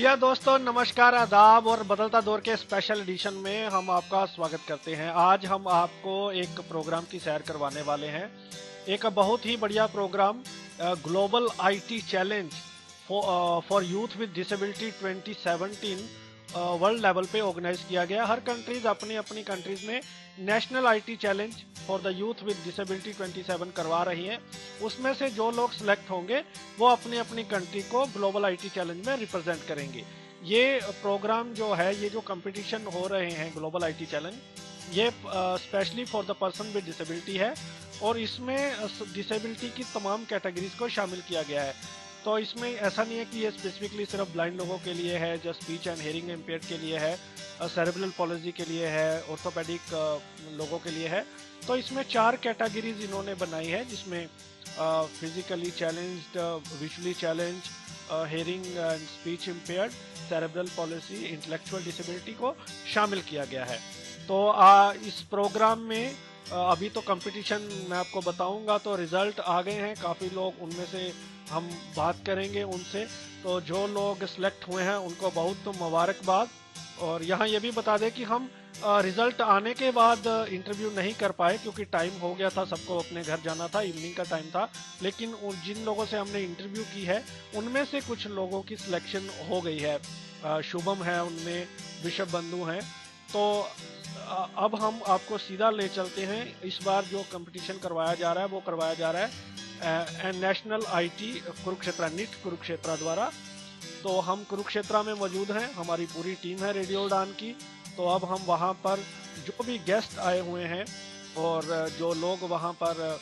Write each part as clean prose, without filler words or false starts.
जी हाँ दोस्तों, नमस्कार, आदाब और बदलता दौर के स्पेशल एडिशन में हम आपका स्वागत करते हैं। आज हम आपको एक प्रोग्राम की सैर करवाने वाले हैं। एक बहुत ही बढ़िया programme, global IT challenge for youth with disability 2017 world level पे ऑर्गेनाइज किया गया। हर कंट्रीज अपनी अपनी कंट्रीज में national IT challenge for the youth with disability 27 करवा रही हैं। उसमें से जो लोग सिलेक्ट होंगे वो अपनी अपनी कंट्री को ग्लोबल आईटी चैलेंज में रिप्रेजेंट करेंगे। ये प्रोग्राम जो है, ये जो कंपटीशन हो रहे हैं ग्लोबल आईटी चैलेंज, ये specially for the person with disability है और इसमें डिसेबिलिटी की तमाम कैटेगरीज को शामिल किया गया है। तो इसमें ऐसा नहीं है कि ये स्पेसिफिकली सिर्फ ब्लाइंड लोगों के लिए है, जो स्पीच एंड हियरिंग इम्पेयर्ड के लिए है, सेरेब्रल पॉलिसी के लिए है, ऑर्थोपेडिक लोगों के लिए है। तो इसमें 4 कैटेगरीज इन्होंने बनाई है, जिसमें physically challenged, visually challenge, hearing and speech impaired, cerebral palsy, intellectual disability को शामिल किया गया है। तो इस प्रोग्राम में अभी तो कंपटीशन मैं आपको बताऊंगा, तो रिजल्ट आ गए हैं काफ़ी लोग, उनमें से हम बात करेंगे उनसे। तो जो लोग सिलेक्ट हुए हैं उनको बहुत मुबारकबाद। और यहाँ ये भी बता दें कि हम रिजल्ट आने के बाद इंटरव्यू नहीं कर पाए क्योंकि टाइम हो गया था, सबको अपने घर जाना था, इवनिंग का टाइम था। लेकिन जिन लोगों से हमने इंटरव्यू की है उनमें से कुछ लोगों की सिलेक्शन हो गई है। शुभम है उनमें, विशव बंधु हैं। तो अब हम आपको सीधा ले चलते हैं। इस बार जो कंपटीशन करवाया जा रहा है वो करवाया जा रहा है national IT Kurukshetra, NIT Kurukshetra द्वारा। तो हम कुरुक्षेत्र में मौजूद हैं, हमारी पूरी टीम है रेडियो उड़ान की। तो अब हम वहाँ पर जो भी गेस्ट आए हुए हैं और जो लोग वहाँ पर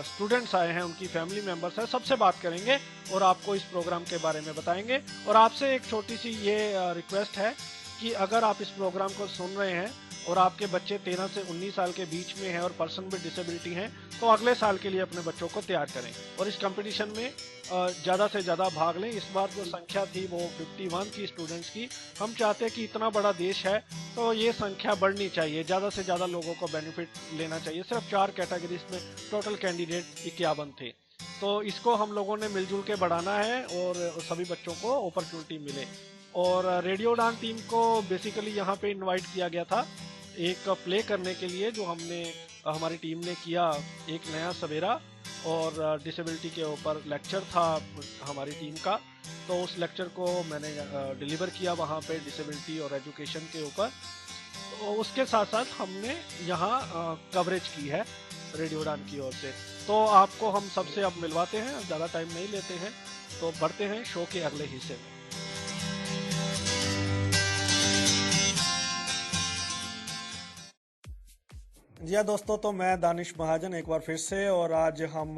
स्टूडेंट्स आए हैं, उनकी फैमिली मेंबर्स हैं, सबसे बात करेंगे और आपको इस प्रोग्राम के बारे में बताएंगे। और आपसे एक छोटी सी ये रिक्वेस्ट है कि अगर आप इस प्रोग्राम को सुन रहे हैं और आपके बच्चे 13 से 19 साल के बीच में हैं और पर्सन विद डिसेबिलिटी हैं, तो अगले साल के लिए अपने बच्चों को तैयार करें और इस कंपटीशन में ज़्यादा से ज़्यादा भाग लें। इस बार जो संख्या थी वो 51 की स्टूडेंट्स की। हम चाहते हैं कि इतना बड़ा देश है तो ये संख्या बढ़नी चाहिए, ज़्यादा से ज़्यादा लोगों को बेनिफिट लेना चाहिए। सिर्फ 4 कैटेगरीज में टोटल कैंडिडेट 51 थे। तो इसको हम लोगों ने मिलजुल के बढ़ाना है और सभी बच्चों को अपॉर्चुनिटी मिले। और रेडियो उड़ान टीम को बेसिकली यहाँ पे इनवाइट किया गया था एक प्ले करने के लिए, जो हमारी टीम ने किया, एक नया सवेरा, और डिसेबिलिटी के ऊपर लेक्चर था हमारी टीम का। तो उस लेक्चर को मैंने डिलीवर किया वहाँ पे डिसेबिलिटी और एजुकेशन के ऊपर। तो उसके साथ साथ हमने यहाँ कवरेज की है रेडियो उड़ान की ओर से। तो आपको हम सबसे अब मिलवाते हैं, ज़्यादा टाइम नहीं लेते हैं, तो बढ़ते हैं शो के अगले हिस्से में। जी हाँ दोस्तों, तो मैं दानिश महाजन एक बार फिर से, और आज हम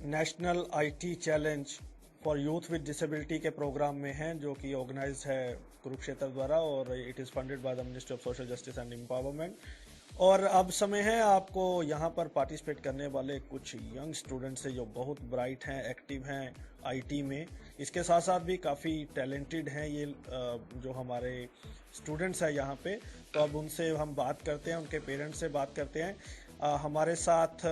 national IT challenge for youth with disability के प्रोग्राम में हैं, जो कि ऑर्गेनाइज है कुरुक्षेत्र द्वारा और it is funded by the ministry of social justice and empowerment. और अब समय है आपको यहाँ पर पार्टिसिपेट करने वाले कुछ यंग स्टूडेंट्स हैं जो बहुत ब्राइट हैं, एक्टिव हैं आईटी में। इसके साथ साथ भी काफ़ी टैलेंटेड हैं ये जो हमारे स्टूडेंट्स हैं यहाँ पे। तो अब उनसे हम बात करते हैं, उनके पेरेंट्स से बात करते हैं। हमारे साथ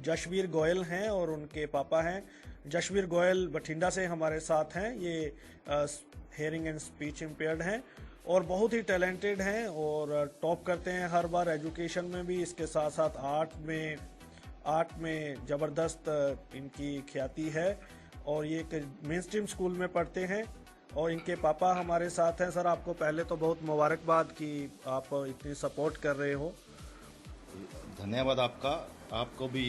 जशवीर गोयल हैं और उनके पापा हैं। जशवीर गोयल बठिंडा से हमारे साथ हैं। ये हियरिंग एंड स्पीच इम्पेयर्ड हैं और बहुत ही टैलेंटेड हैं और टॉप करते हैं हर बार एजुकेशन में भी। इसके साथ साथ आर्ट में ज़बरदस्त इनकी ख्याति है और ये एक मेन स्ट्रीम स्कूल में पढ़ते हैं। और इनके पापा हमारे साथ हैं। सर, आपको पहले तो बहुत मुबारकबाद कि आप इतनी सपोर्ट कर रहे हो। धन्यवाद आपका, आपको भी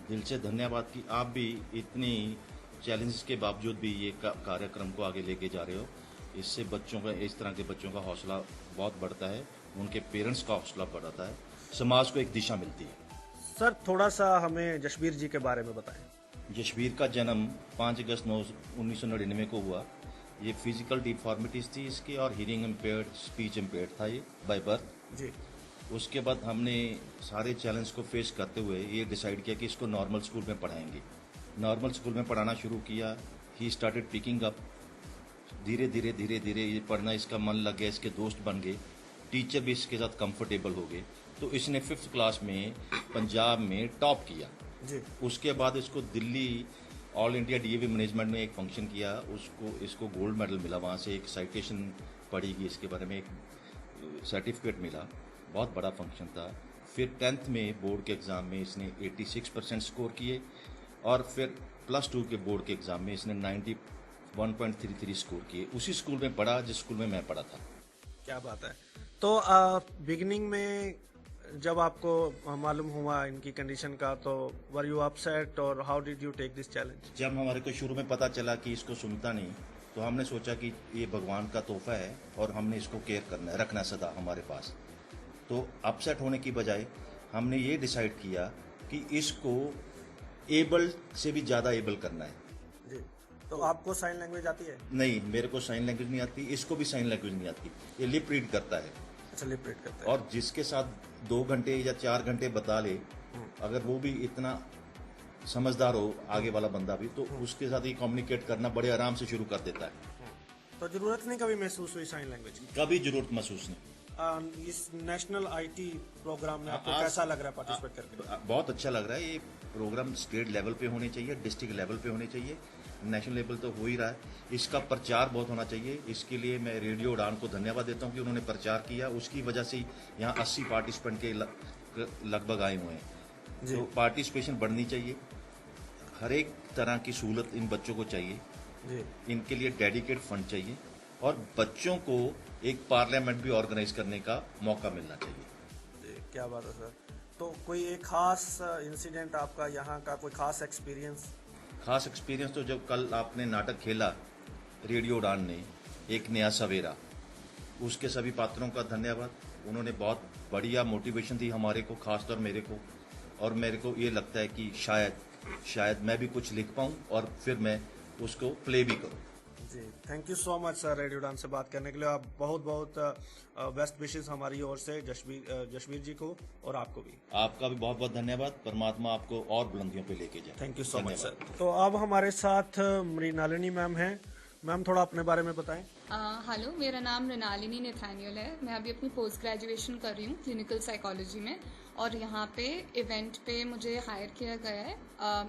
दिल से धन्यवाद कि आप भी इतनी चैलेंजेस के बावजूद भी ये कार्यक्रम को आगे लेके जा रहे हो। इससे बच्चों का, इस तरह के बच्चों का हौसला बहुत बढ़ता है, उनके पेरेंट्स का हौसला बढ़ता है, समाज को एक दिशा मिलती है। सर, थोड़ा सा हमें जशवीर जी के बारे में बताएं। जशवीर का जन्म 5 अगस्त 1999 को हुआ। ये फिजिकल डिफॉर्मिटीज थी इसकी और हियरिंग इम्पेयर्ड, स्पीच इम्पेयर्ड था ये बाय बर्थ जी। उसके बाद हमने सारे चैलेंज को फेस करते हुए ये डिसाइड किया कि इसको नॉर्मल स्कूल में पढ़ाएंगे। नॉर्मल स्कूल में पढ़ाना शुरू किया। He started picking up. धीरे धीरे ये पढ़ना इसका मन लग गया, इसके दोस्त बन गए, टीचर भी इसके साथ कंफर्टेबल हो गए। तो इसने 5th क्लास में पंजाब में टॉप किया जी। उसके बाद इसको Delhi all India DAV management में एक फंक्शन किया, इसको गोल्ड मेडल मिला, वहाँ से एक साइटेशन पड़ी कि इसके बारे में एक सर्टिफिकेट मिला, बहुत बड़ा फंक्शन था। फिर 10th में बोर्ड के एग्ज़ाम में इसने 86% स्कोर किए और फिर +2 के बोर्ड के एग्ज़ाम में इसने 91.33 स्कोर किए। उसी स्कूल में पढ़ा जिस स्कूल में मैं पढ़ा था। क्या बात है। तो बिगिनिंग में जब आपको मालूम हुआ इनकी कंडीशन का, तो वर यू अपसेट और how did you take this challenge? जब हमारे को शुरू में पता चला कि इसको सुनता नहीं, तो हमने सोचा कि ये भगवान का तोहफा है और हमने इसको केयर करना है, रखना सदा हमारे पास। तो अपसेट होने की बजाय हमने ये डिसाइड किया कि इसको एबल से भी ज़्यादा एबल करना है। जी। तो आपको साइन लैंग्वेज आती है? नहीं, मेरे को साइन लैंग्वेज नहीं आती, इसको भी साइन लैंग्वेज नहीं आती। ये लिप रीड करता है। अच्छा, लिप रीड करता है। और जिसके साथ 2 घंटे या 4 घंटे बता ले, अगर वो भी इतना समझदार हो आगे वाला बंदा भी, तो उसके साथ ही कम्युनिकेट करना बड़े आराम से शुरू कर देता है। तो जरूरत नहीं कभी महसूस हुई साइन लैंग्वेज की? कभी जरूरत महसूस नहीं। इस नेशनल आईटी प्रोग्राम में आपको कैसा लग रहा है पार्टिसिपेट करके? बहुत अच्छा लग रहा है। ये प्रोग्राम स्टेट लेवल पे होने चाहिए, डिस्ट्रिक्ट लेवल पे होने चाहिए, नेशनल लेवल तो हो ही रहा है। इसका प्रचार बहुत होना चाहिए। इसके लिए मैं रेडियो उड़ान को धन्यवाद देता हूँ कि उन्होंने प्रचार किया। उसकी वजह से यहाँ 80 पार्टिसिपेंट के लगभग आए हुए हैं। तो पार्टिसिपेशन बढ़नी चाहिए। हर एक तरह की सहूलत इन बच्चों को चाहिए जी। इनके लिए डेडिकेट फंड चाहिए और बच्चों को एक पार्लियामेंट भी ऑर्गेनाइज करने का मौका मिलना चाहिए। क्या बात है सर। तो कोई एक खास इंसिडेंट आपका यहाँ का, कोई खास एक्सपीरियंस? खास एक्सपीरियंस तो जब कल आपने नाटक खेला रेडियो उड़ान ने, एक नया सवेरा, उसके सभी पात्रों का धन्यवाद। उन्होंने बहुत बढ़िया मोटिवेशन दी हमारे को, खासतौर मेरे को। और मेरे को ये लगता है कि शायद मैं भी कुछ लिख पाऊँ और फिर मैं उसको प्ले भी करूँ। जी, thank you so much sir radio dance से बात करने के लिए। आप बहुत बेस्ट विशेस हमारी ओर से जशवीर जी को और आपको भी। आपका भी बहुत बहुत धन्यवाद। परमात्मा आपको और बुलंदियों पे लेके जाए। Thank you so much sir. तो अब हमारे साथ मृणालिनी मैम हैं। मैम, थोड़ा अपने बारे में बताएं। हेलो, मेरा नाम मृणालिनी नेथानियल है। मैं अभी अपनी पोस्ट ग्रेजुएशन कर रही हूँ क्लिनिकल साइकोलॉजी में, और यहाँ पे इवेंट पे मुझे हायर किया गया है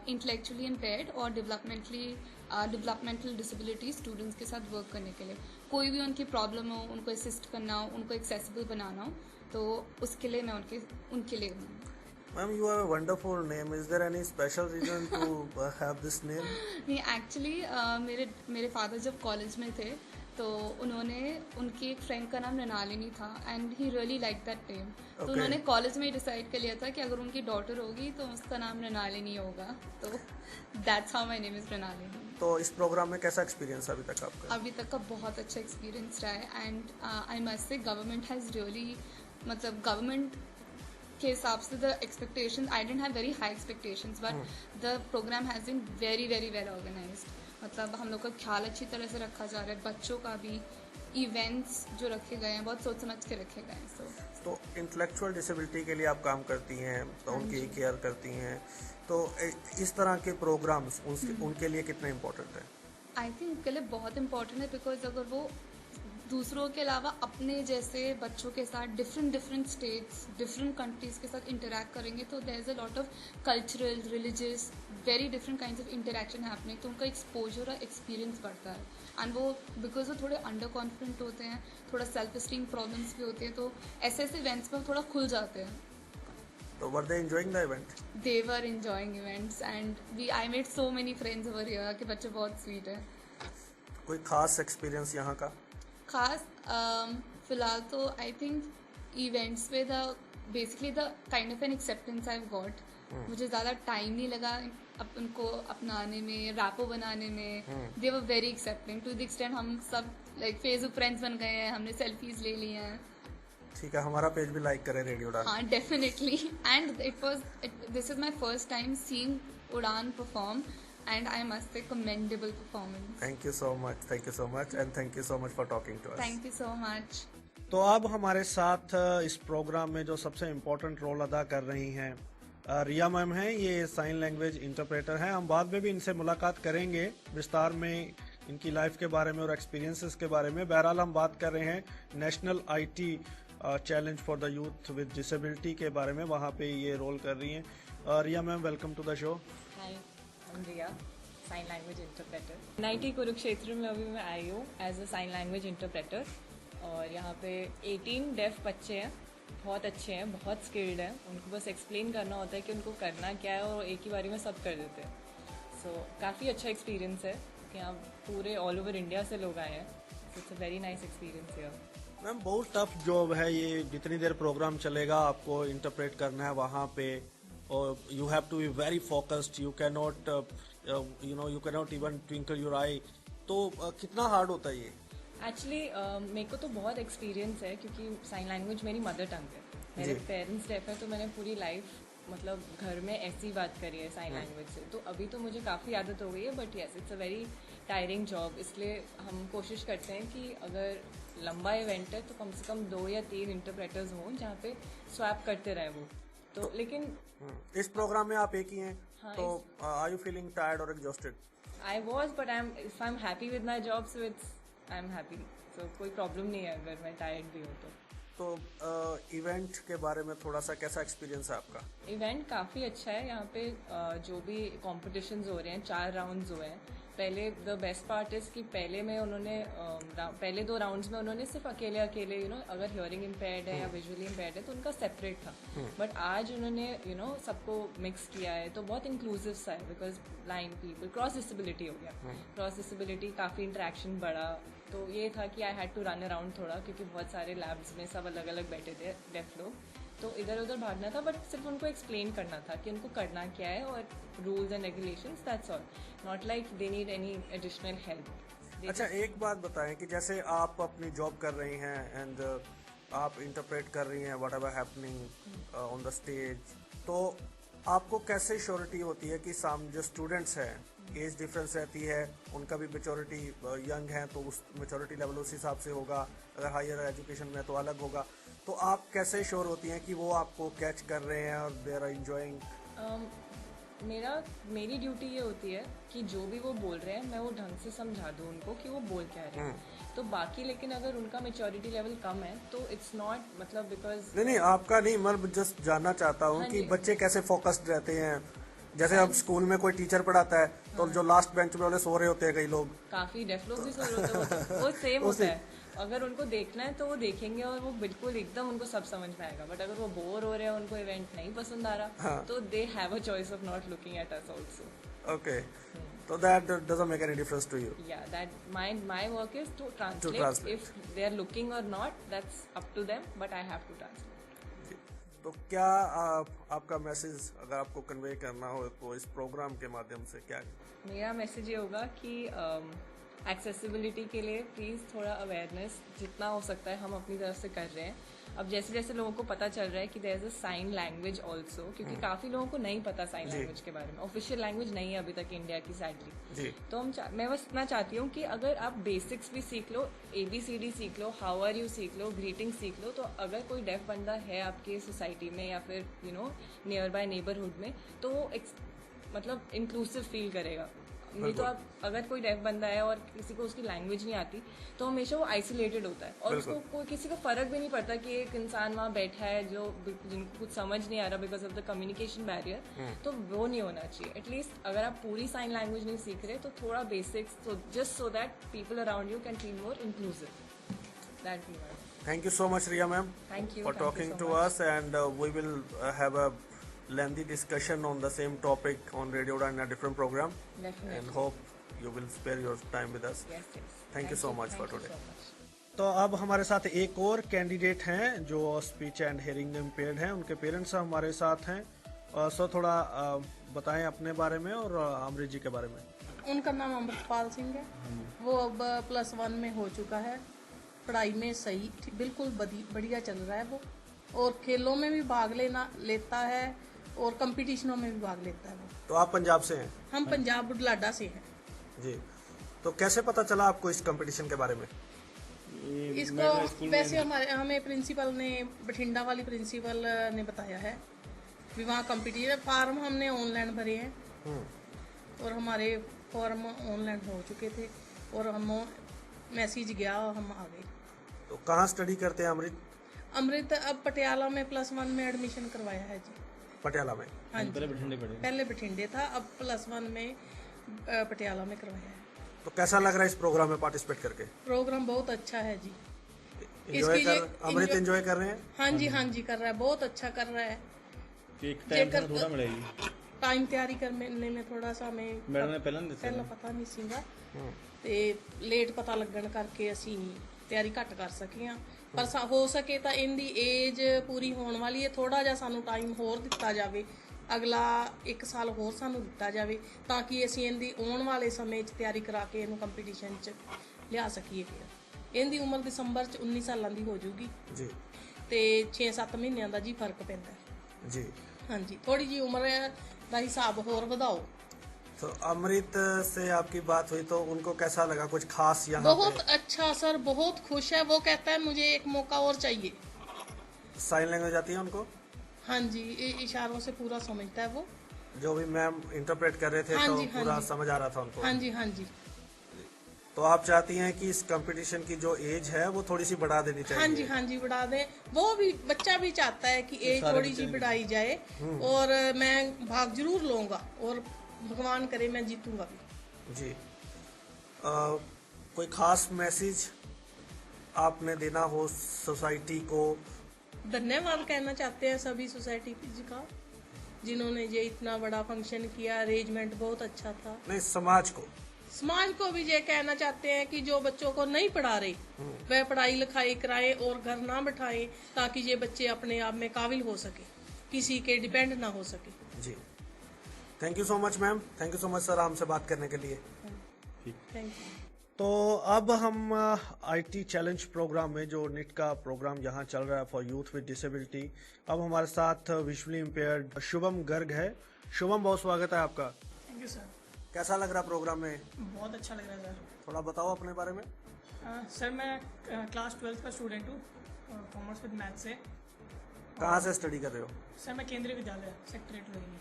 इंटेलेक्चुअली इम्पेयर्ड और डेवलपमेंटल डिसेबिलिटी स्टूडेंट्स के साथ वर्क करने के लिए। कोई भी उनकी प्रॉब्लम हो, उनको असिस्ट करना हो, उनको एक्सेसिबल बनाना हो, तो उसके लिए मैं उनके लिए हूँ। Ma'am, you have a wonderful name. Is there any special reason to have this name? नहीं, एक्चुअली मेरे फादर जब कॉलेज में थे तो उनकी एक फ्रेंड का नाम मृणालिनी था and he really like that name. तो उन्होंने कॉलेज में डिसाइड कर लिया था कि अगर उनकी डॉटर होगी तो उसका नाम मृणालिनी होगा। तो that's how my name is Mrinalini. तो इस प्रोग्राम में कैसा एक्सपीरियंस अभी तक आपका? अभी तक का बहुत अच्छा एक्सपीरियंस रहा है and I must say government has really, मतलब गवर्नमेंट के हिसाब से the expectation, I didn't have very high expectations, but the programme has been very very well organised. मतलब हम लोग का ख्याल अच्छी तरह से रखा जा रहा है, बच्चों का भी। इवेंट्स जो रखे गए हैं बहुत सोच समझ के रखे गए हैं। तो इंटेलेक्चुअल डिसेबिलिटी के लिए आप काम करती हैं, तो उनकी केयर करती हैं, तो इस तरह के प्रोग्राम्स उनके लिए कितने इम्पोर्टेंट है? आई थिंक उनके लिए बहुत इम्पोर्टेंट है, बिकॉज अगर वो दूसरों के अलावा अपने जैसे बच्चों के साथ डिफरेंट स्टेट्स, डिफरेंट कंट्रीज के साथ इंटरेक्ट करेंगे, तो there is a lot of cultural, religious, very different kinds of interaction happening. तो उनका एक्सपोजर और एक्सपीरियंस बढ़ता है एंड वो बिकॉज वो थोड़े अंडर कॉन्फिडेंट होते हैं, थोड़ा सेल्फ स्टीम प्रॉब्लम्स भी होती है, तो ऐसे इवेंट्स में थोड़ा खुल जाते हैं। So were they enjoying the event? They were enjoying events and I made so many friends over here कि बच्चे बहुत स्वीट है। कोई खास एक्सपीरियंस यहाँ का? खास फिलहाल तो आई थिंक इवेंट्स पे basically the kind of N acceptance I got. मुझे ज़्यादा टाइम नहीं लगा उनको अपनाने में, रैपो बनाने में। They were very accepting to the extent हम सब लाइक फेसबुक फ्रेंड्स बन गए हैं, हमने सेल्फीज ले ली हैं। ठीक है, हमारा पेज भी लाइक करें रेडियो उड़ान। हाँ, definitely. And this is my first time seeing उड़ान perform and I must say commendable performance. Thank you so much and thank you so much for talking to us. Thank you so much. तो अब हमारे साथ इस programme में जो सबसे important role अदा कर रही हैं रिया मैम हैं। ये साइन लैंग्वेज इंटरप्रेटर हैं। हम बाद में भी इनसे मुलाकात करेंगे विस्तार में, इनकी लाइफ के बारे में और एक्सपीरियंसेस के बारे में। बहरहाल हम बात कर रहे हैं national IT challenge for the youth with disability के बारे में, वहाँ पे ये रोल कर रही हैं। Riya ma'am, welcome to the show. Hi, I'm Riya. Sign language interpreter. NIT Kurukshetra में अभी मैं आई हूँ as a sign language interpreter, और यहाँ पे 18 डेफ बच्चे हैं, बहुत अच्छे हैं, बहुत स्किल्ड हैं। उनको बस एक्सप्लेन करना होता है कि उनको करना क्या है, और एक ही बारी में सब कर देते हैं। सो काफ़ी अच्छा एक्सपीरियंस है कि यहाँ पूरे ऑल ओवर इंडिया से लोग आए हैं। It's a very nice experience here. Ma'am बहुत टफ जॉब है ये, जितनी देर प्रोग्राम चलेगा आपको इंटरप्रेट करना है वहाँ पे, और you have to be very focused, you can not you can not even twinkle your eye. तो कितना हार्ड होता है ये? एक्चुअली मेरे को तो बहुत एक्सपीरियंस है, क्योंकि साइन लैंग्वेज मेरी मदर टंग है। मेरे पेरेंट्स डेफ है, तो मैंने पूरी लाइफ मतलब घर में ऐसी बात करी है साइन लैंग्वेज से, तो अभी तो मुझे काफ़ी आदत हो गई है। But yes, it's a very tiring job, इसलिए हम कोशिश करते हैं कि अगर लंबा इवेंट है तो कम से कम 2 या 3 इंटरप्रेटर्स हों जहाँ पे स्वैप करते रहे वो। तो लेकिन इस प्रोग्राम में आप एक ही हैं, हाँ, तो आर यू फीलिंग टायर्ड और exhausted? I was, but if I am happy with my job, so I am happy. So कोई प्रॉब्लम नहीं है अगर मैं टायर्ड भी हूँ तो। इवेंट के बारे में थोड़ा सा कैसा एक्सपीरियंस है आपका? इवेंट काफ़ी अच्छा है। यहाँ पे जो भी कॉम्पिटिशन्स हो रहे हैं, 4 राउंड्स हुए हैं। पहले द बेस्ट पार्ट इज कि पहले में उन्होंने पहले 2 राउंड्स में उन्होंने सिर्फ अकेले अगर हियरिंग इम्पेयर्ड है या विजुअली इम्पेयर्ड है तो उनका सेपरेट था। बट आज उन्होंने सबको मिक्स किया है, तो बहुत इंक्लूसिव सा है, because blind people, cross disability हो गया। क्रॉस डिसेबिलिटी काफ़ी इंटरेक्शन बढ़ा, तो ये था कि I had to run around थोड़ा, क्योंकि बहुत सारे लैब्स में सब अलग अलग बैठे थे डेफ लोग, तो इधर उधर भागना था। बट सिर्फ उनको एक्सप्लेन करना था कि उनको करना क्या है, और rules and regulations, that's all. Not like they need any additional help. अच्छा, एक बात बताएं कि जैसे आप अपनी जॉब कर रही हैं एंड आप इंटरप्रेट कर रही हैं what ever happening on the stage, तो आपको कैसे श्योरिटी होती है कि सामने जो स्टूडेंट्स हैं, एज डिफरेंस रहती है, उनका भी मेचोरिटी यंग है तो उस मेचोरिटी लेवल उस हिसाब से होगा, अगर हायर एजुकेशन में तो अलग होगा, तो आप कैसे श्योर होती हैं कि वो आपको कैच कर रहे हैं और दे आर एंजॉयिंग? मेरी ड्यूटी ये होती है कि जो भी वो बोल रहे हैं मैं वो ढंग से समझा दूँ उनको कि वो बोल क्या रहे हैं। तो बाकी लेकिन अगर उनका मेच्योरिटी लेवल कम है तो इट्स नॉट मतलब बिकॉज नहीं आपका नहीं, मैं जस्ट जानना चाहता हूँ कि बच्चे कैसे फोकस्ड रहते हैं। जैसे अब स्कूल में कोई टीचर पढ़ाता है तो जो लास्ट बेंच पे वाले सो रहे होते हैं, कई लोग, काफी डेफ लोग भी सो रहे होते हैं, वो सेम होता है। अगर उनको देखना है तो वो देखेंगे और वो बिल्कुल एकदम उनको सब समझ में आएगा। बट अगर वो बोर हो रहे हैं, उनको इवेंट नहीं पसंद आ रहा, तो they have a choice of not looking at us also. Okay, so that doesn't make any difference to you? Yeah, that my work is to translate. If they are looking or not, that's up to them, but I have to translate. तो क्या आपका message अगर आपको convey करना हो तो इस programme के माध्यम से क्या? मेरा मैसेज ये होगा कि एक्सेसिबिलिटी के लिए प्लीज़ थोड़ा अवेयरनेस जितना हो सकता है हम अपनी तरफ से कर रहे हैं। अब जैसे जैसे लोगों को पता चल रहा है कि there is a sign language also, क्योंकि काफ़ी लोगों को नहीं पता साइन लैंग्वेज के बारे में, ऑफिशियल लैंग्वेज नहीं है अभी तक इंडिया की सैडली। तो मैं बस इतना चाहती हूँ कि अगर आप बेसिक्स भी सीख लो, ABCD सीख लो, हाउ आर यू सीख लो, ग्रीटिंग सीख लो, तो अगर कोई डेफ बंदा है आपके सोसाइटी में या फिर नियर बाय नेबरहुड में, तो वो मतलब इंक्लूसिव फील करेगा। नहीं तो आप अगर कोई डेफ बंदा है और किसी को उसकी लैंग्वेज नहीं आती तो हमेशा वो आइसोलेटेड होता है, और उसको किसी को फर्क भी नहीं पड़ता कि एक इंसान वहाँ बैठा है जिनको कुछ समझ नहीं आ रहा because of the communication barrier. तो वो नहीं होना चाहिए। एटलीस्ट अगर आप पूरी साइन लैंग्वेज नहीं सीख रहे तो थोड़ा बेसिक्स, तो just so that people around you can feel more inclusive. That Thank you so much, Riya ma'am. Thank you for talking to us, and we will have a lengthy discussion on the same topic on Radio Udan in a different program. Definitely. And hope you will spare your time with us. Yes, yes. Thank you so much for today. So much. तो अब हमारे साथ एक और candidate हैं जो speech and hearing impaired हैं, उनके पेरेंट्स हमारे साथ हैं। सो थोड़ा बताएं अपने बारे में और अमृत जी के बारे में। उनका नाम अमृतपाल सिंह है। वो अब +1 में हो चुका है। पढ़ाई में सही बिल्कुल बढ़िया चल रहा है वो, और खेलों में भी भाग लेता है और कंपटीशनों में भी भाग लेता है वो। तो आप पंजाब से हैं? हम पंजाब बुढलाडा से हैं जी। तो कैसे पता चला आपको इस कंपटीशन के बारे में? इसको वैसे हमें प्रिंसिपल ने, बठिंडा वाली प्रिंसिपल ने बताया है कि वहाँ कंपटीशन, फार्म हमने ऑनलाइन भरे हैं और हमारे फॉर्म ऑनलाइन हो चुके थे और हम मैसेज गया और हम आ गए। तो कहाँ स्टडी करते हैं अमृत? अमृत अब पटियाला में +1 में एडमिशन करवाया है जी। पटियाला में? हाँ जी, पहले बठिंडे था, अब +1 में पटियाला में करवाया है। तो कैसा लग रहा है इस प्रोग्राम में पार्टिसिपेट करके? प्रोग्राम बहुत अच्छा है जी। अमृत एंजॉय कर रहे हैं? हाँ जी कर रहा है, बहुत अच्छा कर रहा है। थोड़ा मिलेगी टाइम तैयारी करने में थोड़ा सा हमें मैडम ने ਪਹਿਲਾਂ पता नहीं ਸੀਗਾ ਤੇ ਲੇਟ ਪਤਾ ਲੱਗਣ ਕਰਕੇ ਅਸੀਂ ਤਿਆਰੀ ਘੱਟ ਕਰ ਸਕੇ ਹਾਂ। ਪਰ ਹੋ ਸਕੇ ਤਾਂ ਇਹਦੀ ਏਜ ਪੂਰੀ ਹੋਣ ਵਾਲੀ ਹੈ, ਥੋੜਾ ਜਿਹਾ ਸਾਨੂੰ ਟਾਈਮ ਹੋਰ ਦਿੱਤਾ ਜਾਵੇ, ਅਗਲਾ 1 ਸਾਲ ਹੋਰ ਸਾਨੂੰ ਦਿੱਤਾ ਜਾਵੇ ਤਾਂ ਕਿ ਅਸੀਂ ਇਹਦੀ ਆਉਣ ਵਾਲੇ ਸਮੇਂ 'ਚ ਤਿਆਰੀ ਕਰਾ ਕੇ ਇਹਨੂੰ ਕੰਪੀਟੀਸ਼ਨ 'ਚ ਲਿਆ ਸਕੀਏ। ਫਿਰ ਇਹਦੀ ਉਮਰ ਦਸੰਬਰ 'ਚ 19 ਸਾਲਾਂ ਦੀ ਹੋ ਜਾਊਗੀ ਜੀ ਤੇ 6-7 ਮਹੀਨਿਆਂ ਦਾ ਜੀ ਫਰਕ ਪੈਂਦਾ ਜੀ। ਹਾਂਜੀ, ਥੋੜੀ ਜੀ ਉਮਰ ਦਾ ਹਿਸਾਬ ਹੋਰ ਵਧਾਓ। तो अमृत से आपकी बात हुई तो उनको कैसा लगा, कुछ खास यहाँ बहुत अच्छा सर, बहुत खुश है। वो कहता है मुझे एक मौका और चाहिए। साइन लैंग्वेज आती है उनको? हाँ जी, इशारों से पूरा समझता है वो। जो भी मैम इंटरप्रेट कर रहे थे हाँ तो जी, हाँ पूरा जी। समझ आ रहा था उनको? हाँ जी। तो आप चाहती हैं कि इस कंपटीशन की जो एज है वो थोड़ी सी बढ़ा देनी चाहिए? हाँ जी बढ़ा दें। वो भी बच्चा भी चाहता है कि एज थोड़ी सी बढ़ाई जाए और मैं भाग जरूर लूंगा और भगवान करे मैं जीतूंगा भी जी। कोई खास मैसेज आपने देना हो सोसाइटी को? धन्यवाद कहना चाहते हैं सभी सोसाइटी जी का, जिन्होंने ये इतना बड़ा फंक्शन किया। अरेंजमेंट बहुत अच्छा था। नहीं, समाज को भी ये कहना चाहते हैं कि जो बच्चों को नहीं पढ़ा रहे वह पढ़ाई लिखाई कराएं और घर ना बिठाएं ताकि ये बच्चे अपने आप में काबिल हो सके, किसी के डिपेंड ना हो सके। जी, thank you so much ma'am. Thank you so much sir हमसे बात करने के लिए। Thank you. तो अब हम आईटी चैलेंज प्रोग्राम में, जो निट का प्रोग्राम यहाँ चल रहा है फॉर यूथ विद डिसेबिलिटी, अब हमारे साथ विजुअली इम्पेयर्ड शुभम गर्ग है। शुभम, बहुत स्वागत है आपका। Thank you sir. कैसा लग रहा प्रोग्राम में? बहुत अच्छा लग रहा है सर। थोड़ा बताओ अपने बारे में। सर मैं क्लास 12th का स्टूडेंट हूँ, कॉमर्स विद मैथ से। कहाँ से स्टडी कर रहे हो? सर मैं केंद्रीय विद्यालय सेक्रेटरी रोहिणी।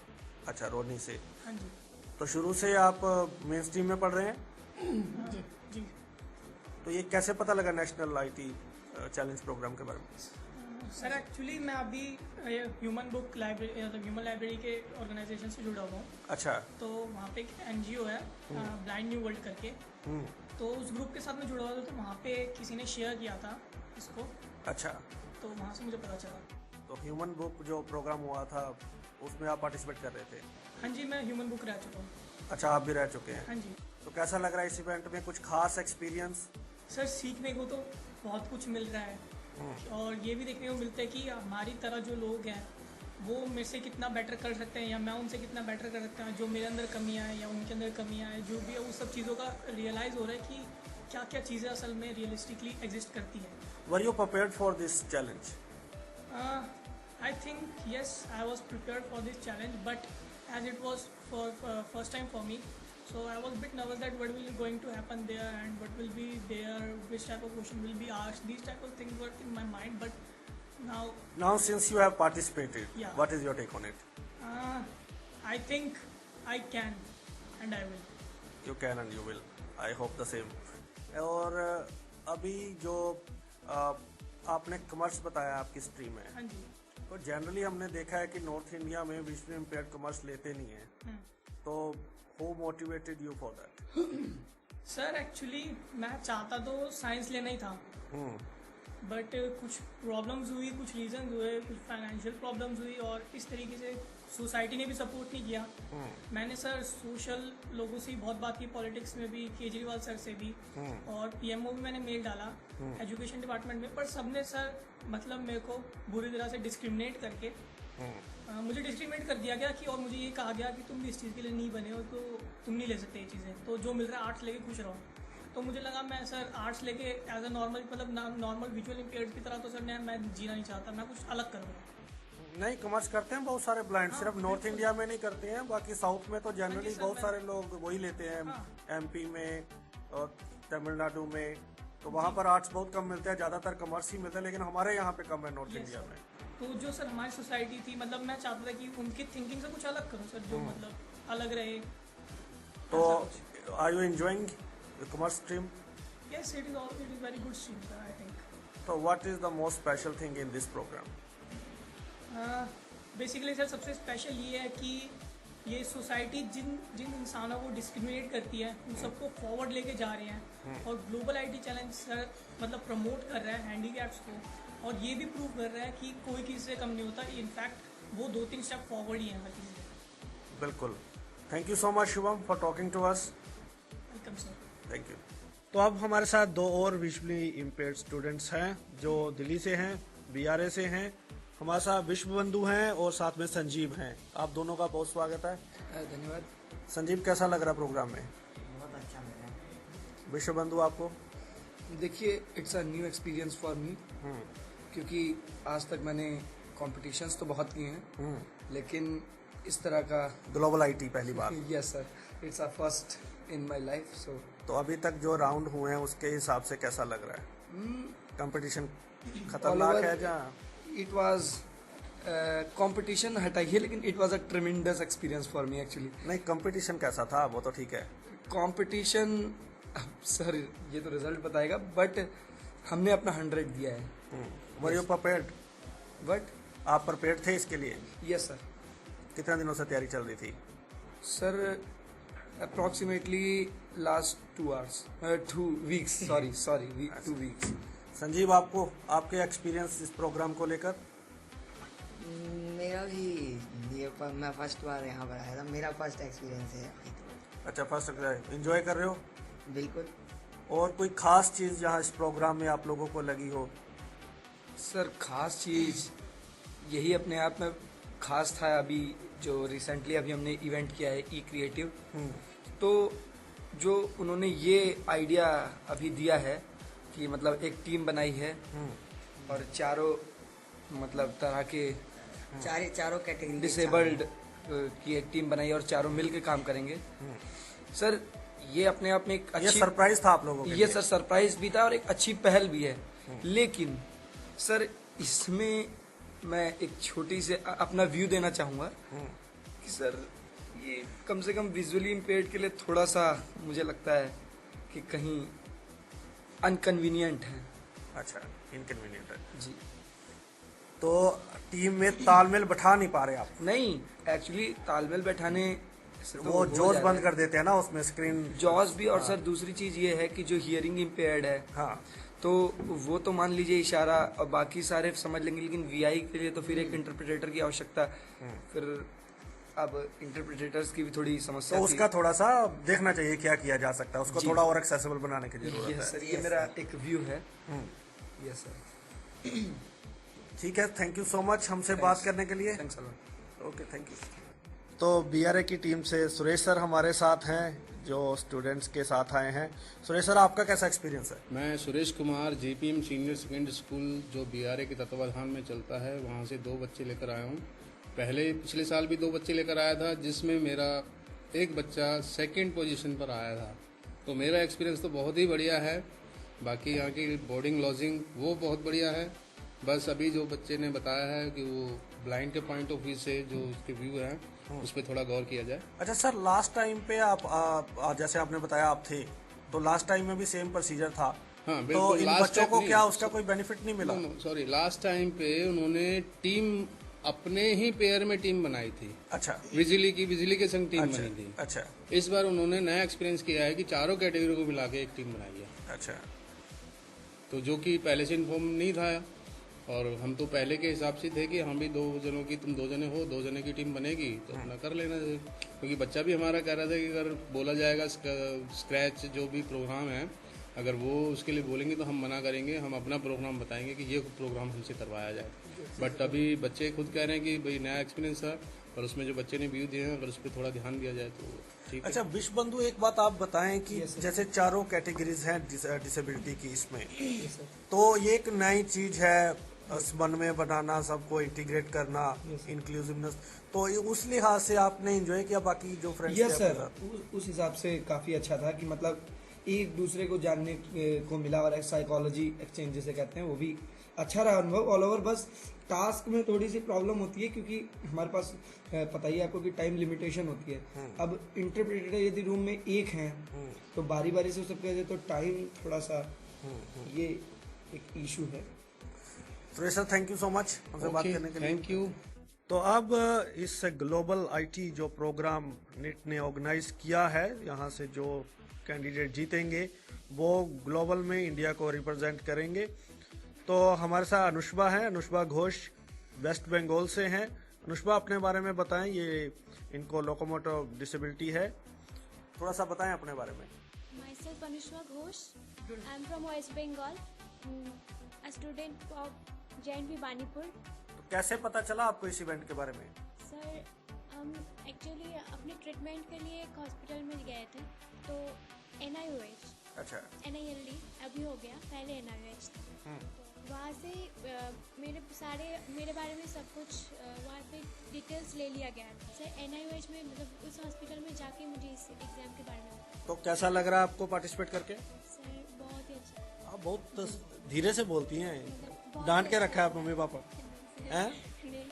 अच्छा, रोहिणी से। हाँ जी। तो शुरू से आप मेन स्ट्रीम में पढ़ रहे हैं? जी। तो ये कैसे पता लगा नेशनल आईटी चैलेंज प्रोग्राम के बारे में? सर एक्चुअली मैं अभी human book library, human library के ऑर्गेनाइजेशन से जुड़ा हुआ हूँ। अच्छा। तो वहाँ पे एक एनजीओ है ब्लाइंड न्यू वर्ल्ड करके, तो उस ग्रुप के साथ मैं जुड़ा हुआ था। तो वहाँ पे किसी ने शेयर किया था इसको। अच्छा। तो वहाँ से मुझे पता चला। तो ह्यूमन बुक जो प्रोग्राम हुआ था उसमें आप पार्टिसिपेट कर रहे थे? हाँ जी, मैं ह्यूमन बुक रह चुका हूँ। अच्छा, आप भी रह चुके हैं? हाँ जी। तो कैसा लग रहा है इस इवेंट में, कुछ खास एक्सपीरियंस? सर सीखने को तो बहुत कुछ मिल रहा है और ये भी देखने को मिलता है कि हमारी तरह जो लोग हैं वो मेरे से कितना बेटर कर सकते हैं या मैं उनसे कितना बेटर कर सकता हूँ। जो मेरे अंदर कमियाँ हैं या उनके अंदर कमियाँ हैं, जो भी है उस सब चीज़ों का रियलाइज़ हो रहा है कि क्या क्या चीज़ें असल में रियलिस्टिकली एग्जिस्ट करती हैं। Were you prepared for this challenge? I think yes, I was prepared for this challenge, but as it was for first time for me, so I was a bit nervous that what will be going to happen there and what will be there, which type of question will be asked. These type of things were in my mind, but now since you have participated, yeah. What is your take on it? I think I can and I will. You can and you will. I hope the same. और अभी जो आपने commerce बताया आपकी stream है, हाँ जी। तो जनरली हमने देखा है कि नॉर्थ इंडिया में विजुअली इम्पेयर्ड कॉमर्स लेते नहीं है, तो who motivated you for that? Sir actually मैं चाहता तो साइंस लेना ही था, बट कुछ प्रॉब्लम्स हुई, कुछ रीजंस हुए, कुछ फाइनेंशियल प्रॉब्लम्स हुई और इस तरीके से सोसाइटी ने भी सपोर्ट नहीं किया। मैंने सर सोशल लोगों से बहुत बात की, पॉलिटिक्स में भी, केजरीवाल सर से भी और पीएमओ भी मैंने मेल डाला एजुकेशन डिपार्टमेंट में, पर सबने सर मतलब मेरे को बुरी तरह से डिस्क्रिमिनेट करके मुझे डिस्क्रिमिनेट कर दिया गया कि और मुझे ये कहा गया कि तुम भी इस चीज़ के लिए नहीं बने हो तो तुम नहीं ले सकते ये चीज़ें, तो जो मिल रहा है आर्ट्स लेके खुश रहो। तो मुझे लगा मैं सर आर्ट्स लेके एज अ नॉर्मल मतलब नॉर्मल विजुअल इम्पेयर्ड की तरह तो सर मैं जीना नहीं चाहता, मैं कुछ अलग करूँगा। नहीं, कॉमर्स करते हैं बहुत सारे ब्लाइंड, सिर्फ नॉर्थ इंडिया में नहीं करते हैं, बाकी साउथ में तो जनरली बहुत सारे लोग वही लेते हैं। एमपी में और तमिलनाडु में तो वहाँ पर आर्ट्स बहुत कम मिलते हैं, ज़्यादातर कॉमर्स ही मिलते हैं, लेकिन हमारे यहाँ पे कम है नॉर्थ इंडिया में। तो जो सर हमारी सोसाइटी थी, मतलब मैं चाहता था कि उनकी थिंकिंग से कुछ अलग करूँ सर, जो मतलब अलग रहे। तो are you enjoying the commerce stream? Yes, it is very good stream sir, I think. तो what is the most special thing in this program? Basically sir सबसे स्पेशल ये है कि ये सोसाइटी जिन जिन इंसानों को डिस्क्रिमिनेट करती है उन सबको फॉरवर्ड लेके जा रहे हैं और ग्लोबल आईटी चैलेंज सर मतलब प्रमोट कर रहा है हैंडीकैप्स को, और ये भी प्रूव कर रहा है कि कोई किसी से कम नहीं होता, इनफैक्ट वो 2-3 स्टेप फॉरवर्ड ही है हर किसी से। बिल्कुल। Thank you so much Shubham for talking to us. Welcome sir. Thank you. तो अब हमारे साथ 2 और विजुअली इम्पेयर्ड स्टूडेंट्स हैं जो दिल्ली से हैं, BRA से हैं। हमारे साथ विश्व बंधु हैं और साथ में संजीव हैं। आप दोनों का बहुत स्वागत है। धन्यवाद। संजीव, कैसा लग रहा प्रोग्राम में? बहुत अच्छा लग रहा है। विश्व बंधु आपको? देखिए, it's a new experience for me, क्योंकि आज तक मैंने कॉम्पिटिशन्स तो बहुत किए हैं, लेकिन इस तरह का ग्लोबल आईटी पहली बार। Yes sir, it's a first in my life. So तो अभी तक जो राउंड हुए हैं उसके हिसाब से कैसा लग रहा है? कंपटीशन खतरनाक है जहाँ? इट वाज कंपटीशन हटाइए, लेकिन it was a ट्रेमेंडस experience for me actually. नहीं, कंपटीशन कैसा था वो तो ठीक है। कंपटीशन सर ये तो रिजल्ट बताएगा, बट हमने अपना 100 दिया है। Were you prepared? बट आप प्रिपेयर्ड थे इसके लिए? Yes sir. कितने दिनों से तैयारी चल रही थी? Sir approximately last 2 weeks, sorry 2 weeks. Sanjeev, आपको आपके एक्सपीरियंस इस प्रोग्राम को लेकर? मेरा भी ये मैं फर्स्ट बार यहाँ पर आया था, मेरा फर्स्ट एक्सपीरियंस है। अच्छा, फर्स्ट एंजॉय कर रहे हो? बिल्कुल। और कोई खास चीज़ जहाँ इस प्रोग्राम में आप लोगों को लगी हो? सर खास चीज़ यही अपने आप में खास था। अभी जो रिसेंटली अभी हमने इवेंट किया है ई क्रिएटिव, तो जो उन्होंने ये आइडिया अभी दिया है कि मतलब एक टीम बनाई है और चारों मतलब तरह के चारों कैटेगरी डिसेबल्ड की एक टीम बनाई और चारों मिल के काम करेंगे। सर ये अपने आप में एक अच्छी, ये सरप्राइज था आप लोगों के लिए? ये सर सरप्राइज भी था और एक अच्छी पहल भी है। लेकिन सर इसमें मैं एक छोटी से अपना व्यू देना चाहूँगा कि सर ये कम से कम विजुअली इम्पेयर्ड के लिए थोड़ा सा मुझे लगता है कि कहीं अनकन्वीनियंट है। अच्छा, इनकन्वीनियंट है जी। तो टीम में तालमेल बैठा नहीं पा रहे आप? नहीं, एक्चुअली तालमेल बैठाने से तो वो जॉज बंद कर देते हैं ना उसमें, स्क्रीन जॉज भी। और सर दूसरी चीज ये है कि जो हियरिंग इम्पेयर्ड है, हाँ, तो वो तो मान लीजिए इशारा और बाकी सारे समझ लेंगे, लेकिन वीआई के लिए तो फिर एक इंटरप्रिटेटर की आवश्यकता। फिर अब इंटरप्रिटेटर्स की भी थोड़ी समस्या तो उसका थोड़ा सा देखना चाहिए क्या किया जा सकता है, उसको थोड़ा और एक्सेसिबल बनाने की जरूरत है। सर ये मेरा एक व्यू है। Yes sir. ठीक है, थैंक यू सो मच हमसे बात करने के लिए। Thanks a lot. Okay, thank you. तो BRA की टीम से सुरेश सर हमारे साथ हैं जो स्टूडेंट्स के साथ आए हैं। सुरेश सर, आपका कैसा एक्सपीरियंस है? मैं Suresh Kumar JPM senior secondary school जो BRA के तत्वाधान में चलता है, वहाँ से 2 बच्चे लेकर आया हूँ। पिछले साल भी 2 बच्चे लेकर आया था, जिसमें मेरा एक बच्चा 2nd पोजीशन पर आया था। तो मेरा एक्सपीरियंस तो बहुत ही बढ़िया है। बाकी यहाँ की बोर्डिंग लॉजिंग वो बहुत बढ़िया है। बस अभी जो बच्चे ने बताया है कि वो ब्लाइंड के पॉइंट ऑफ व्यू से जो उसके व्यू है उस पर थोड़ा गौर किया जाए। अच्छा सर, लास्ट टाइम पे आप जैसे आपने बताया आप थे, तो लास्ट टाइम में भी सेम प्रोसीजर था। हाँ, तो इन बच्चों को क्या उसका कोई बेनिफिट नहीं मिला? सॉरी, लास्ट टाइम पे उन्होंने टीम अपने ही पेयर में टीम बनाई थी। अच्छा, बिजली के संग टीम बनी थी। अच्छा, इस बार उन्होंने नया एक्सपीरियंस किया है कि चारों कैटेगरी को मिला के एक टीम बनाई है। अच्छा, तो जो कि पहले से इन्फॉर्म नहीं था, और हम तो पहले के हिसाब से थे कि हम भी 2 जनों की, तुम 2 जने हो, 2 जने की टीम बनेगी तो अपना कर लेना। क्योंकि बच्चा भी हमारा कह रहा था कि अगर बोला जाएगा स्क्रैच जो भी प्रोग्राम है, अगर वो उसके लिए बोलेंगे तो हम मना करेंगे, हम अपना प्रोग्राम बताएंगे कि ये प्रोग्राम हमसे करवाया जाए। बट अभी बच्चे खुद कह रहे हैं कि भाई नया एक्सपीरियंस था, और उसमें जो बच्चे ने व्यू दिए हैं अगर उस पर थोड़ा ध्यान दिया जाए तो ठीक है। अच्छा विश्व बंधु, एक बात आप बताएं कि जैसे चारों कैटेगरीज हैं डिसेबिलिटी की इसमें, तो ये एक नई चीज है समन्वय बनाना, सबको इंटीग्रेट करना, इंक्लूसिवनेस, तो उस लिहाज से आपने एंजॉय किया? बाकी जो फ्रेंड्स यस सर, उस हिसाब से काफी अच्छा था कि मतलब एक दूसरे को जानने को मिला और साइकोलॉजी एक्सचेंज जिसे कहते हैं वो भी अच्छा रहा अनुभव ऑल ओवर। बस टास्क में थोड़ी सी प्रॉब्लम होती है क्योंकि हमारे पास पता ही है आपको कि टाइम लिमिटेशन होती है। अब इंटरप्रेटर यदि रूम में एक हैं तो बारी बारी से सब कहते तो टाइम थोड़ा सा ये एक इशू है। Suresh sir, thank you so much हमसे बात करने के लिए। Thank you. तो अब इस ग्लोबल आईटी जो प्रोग्राम निट ने ऑर्गेनाइज किया है, यहाँ से जो कैंडिडेट जीतेंगे वो ग्लोबल में इंडिया को रिप्रेजेंट करेंगे। तो हमारे साथ अनुष्बा है, अनुष्बा घोष वेस्ट बंगाल से हैं। अनुष्बा, अपने बारे में बताएं, ये इनको लोकोमोटिव डिसेबिलिटी है, थोड़ा सा बताएं अपने बारे में। Myself Anushka Ghosh. I'm from West Bengal, a student of JNV Banipur. तो कैसे पता चला आपको इस इवेंट के बारे में? सर, हम एक्चुअली अपने ट्रीटमेंट के लिए एक हॉस्पिटल में गए थे, तो NIOH, अच्छा, NILD अभी हो गया, पहले NIOH था। तो वहाँ से मेरे बारे में सब कुछ वहाँ पे डिटेल्स ले लिया गया था। सर, NIOH में मतलब उस हॉस्पिटल में जाके मुझे इस एग्जाम के बारे में बताया। तो कैसा लग रहा है आपको पार्टिसिपेट करके? सर, बहुत ही अच्छा। आप बहुत धीरे से बोलती हैं, बहुत डांट के अच्छा रखा है आप मम्मी पापा हैं? नहीं,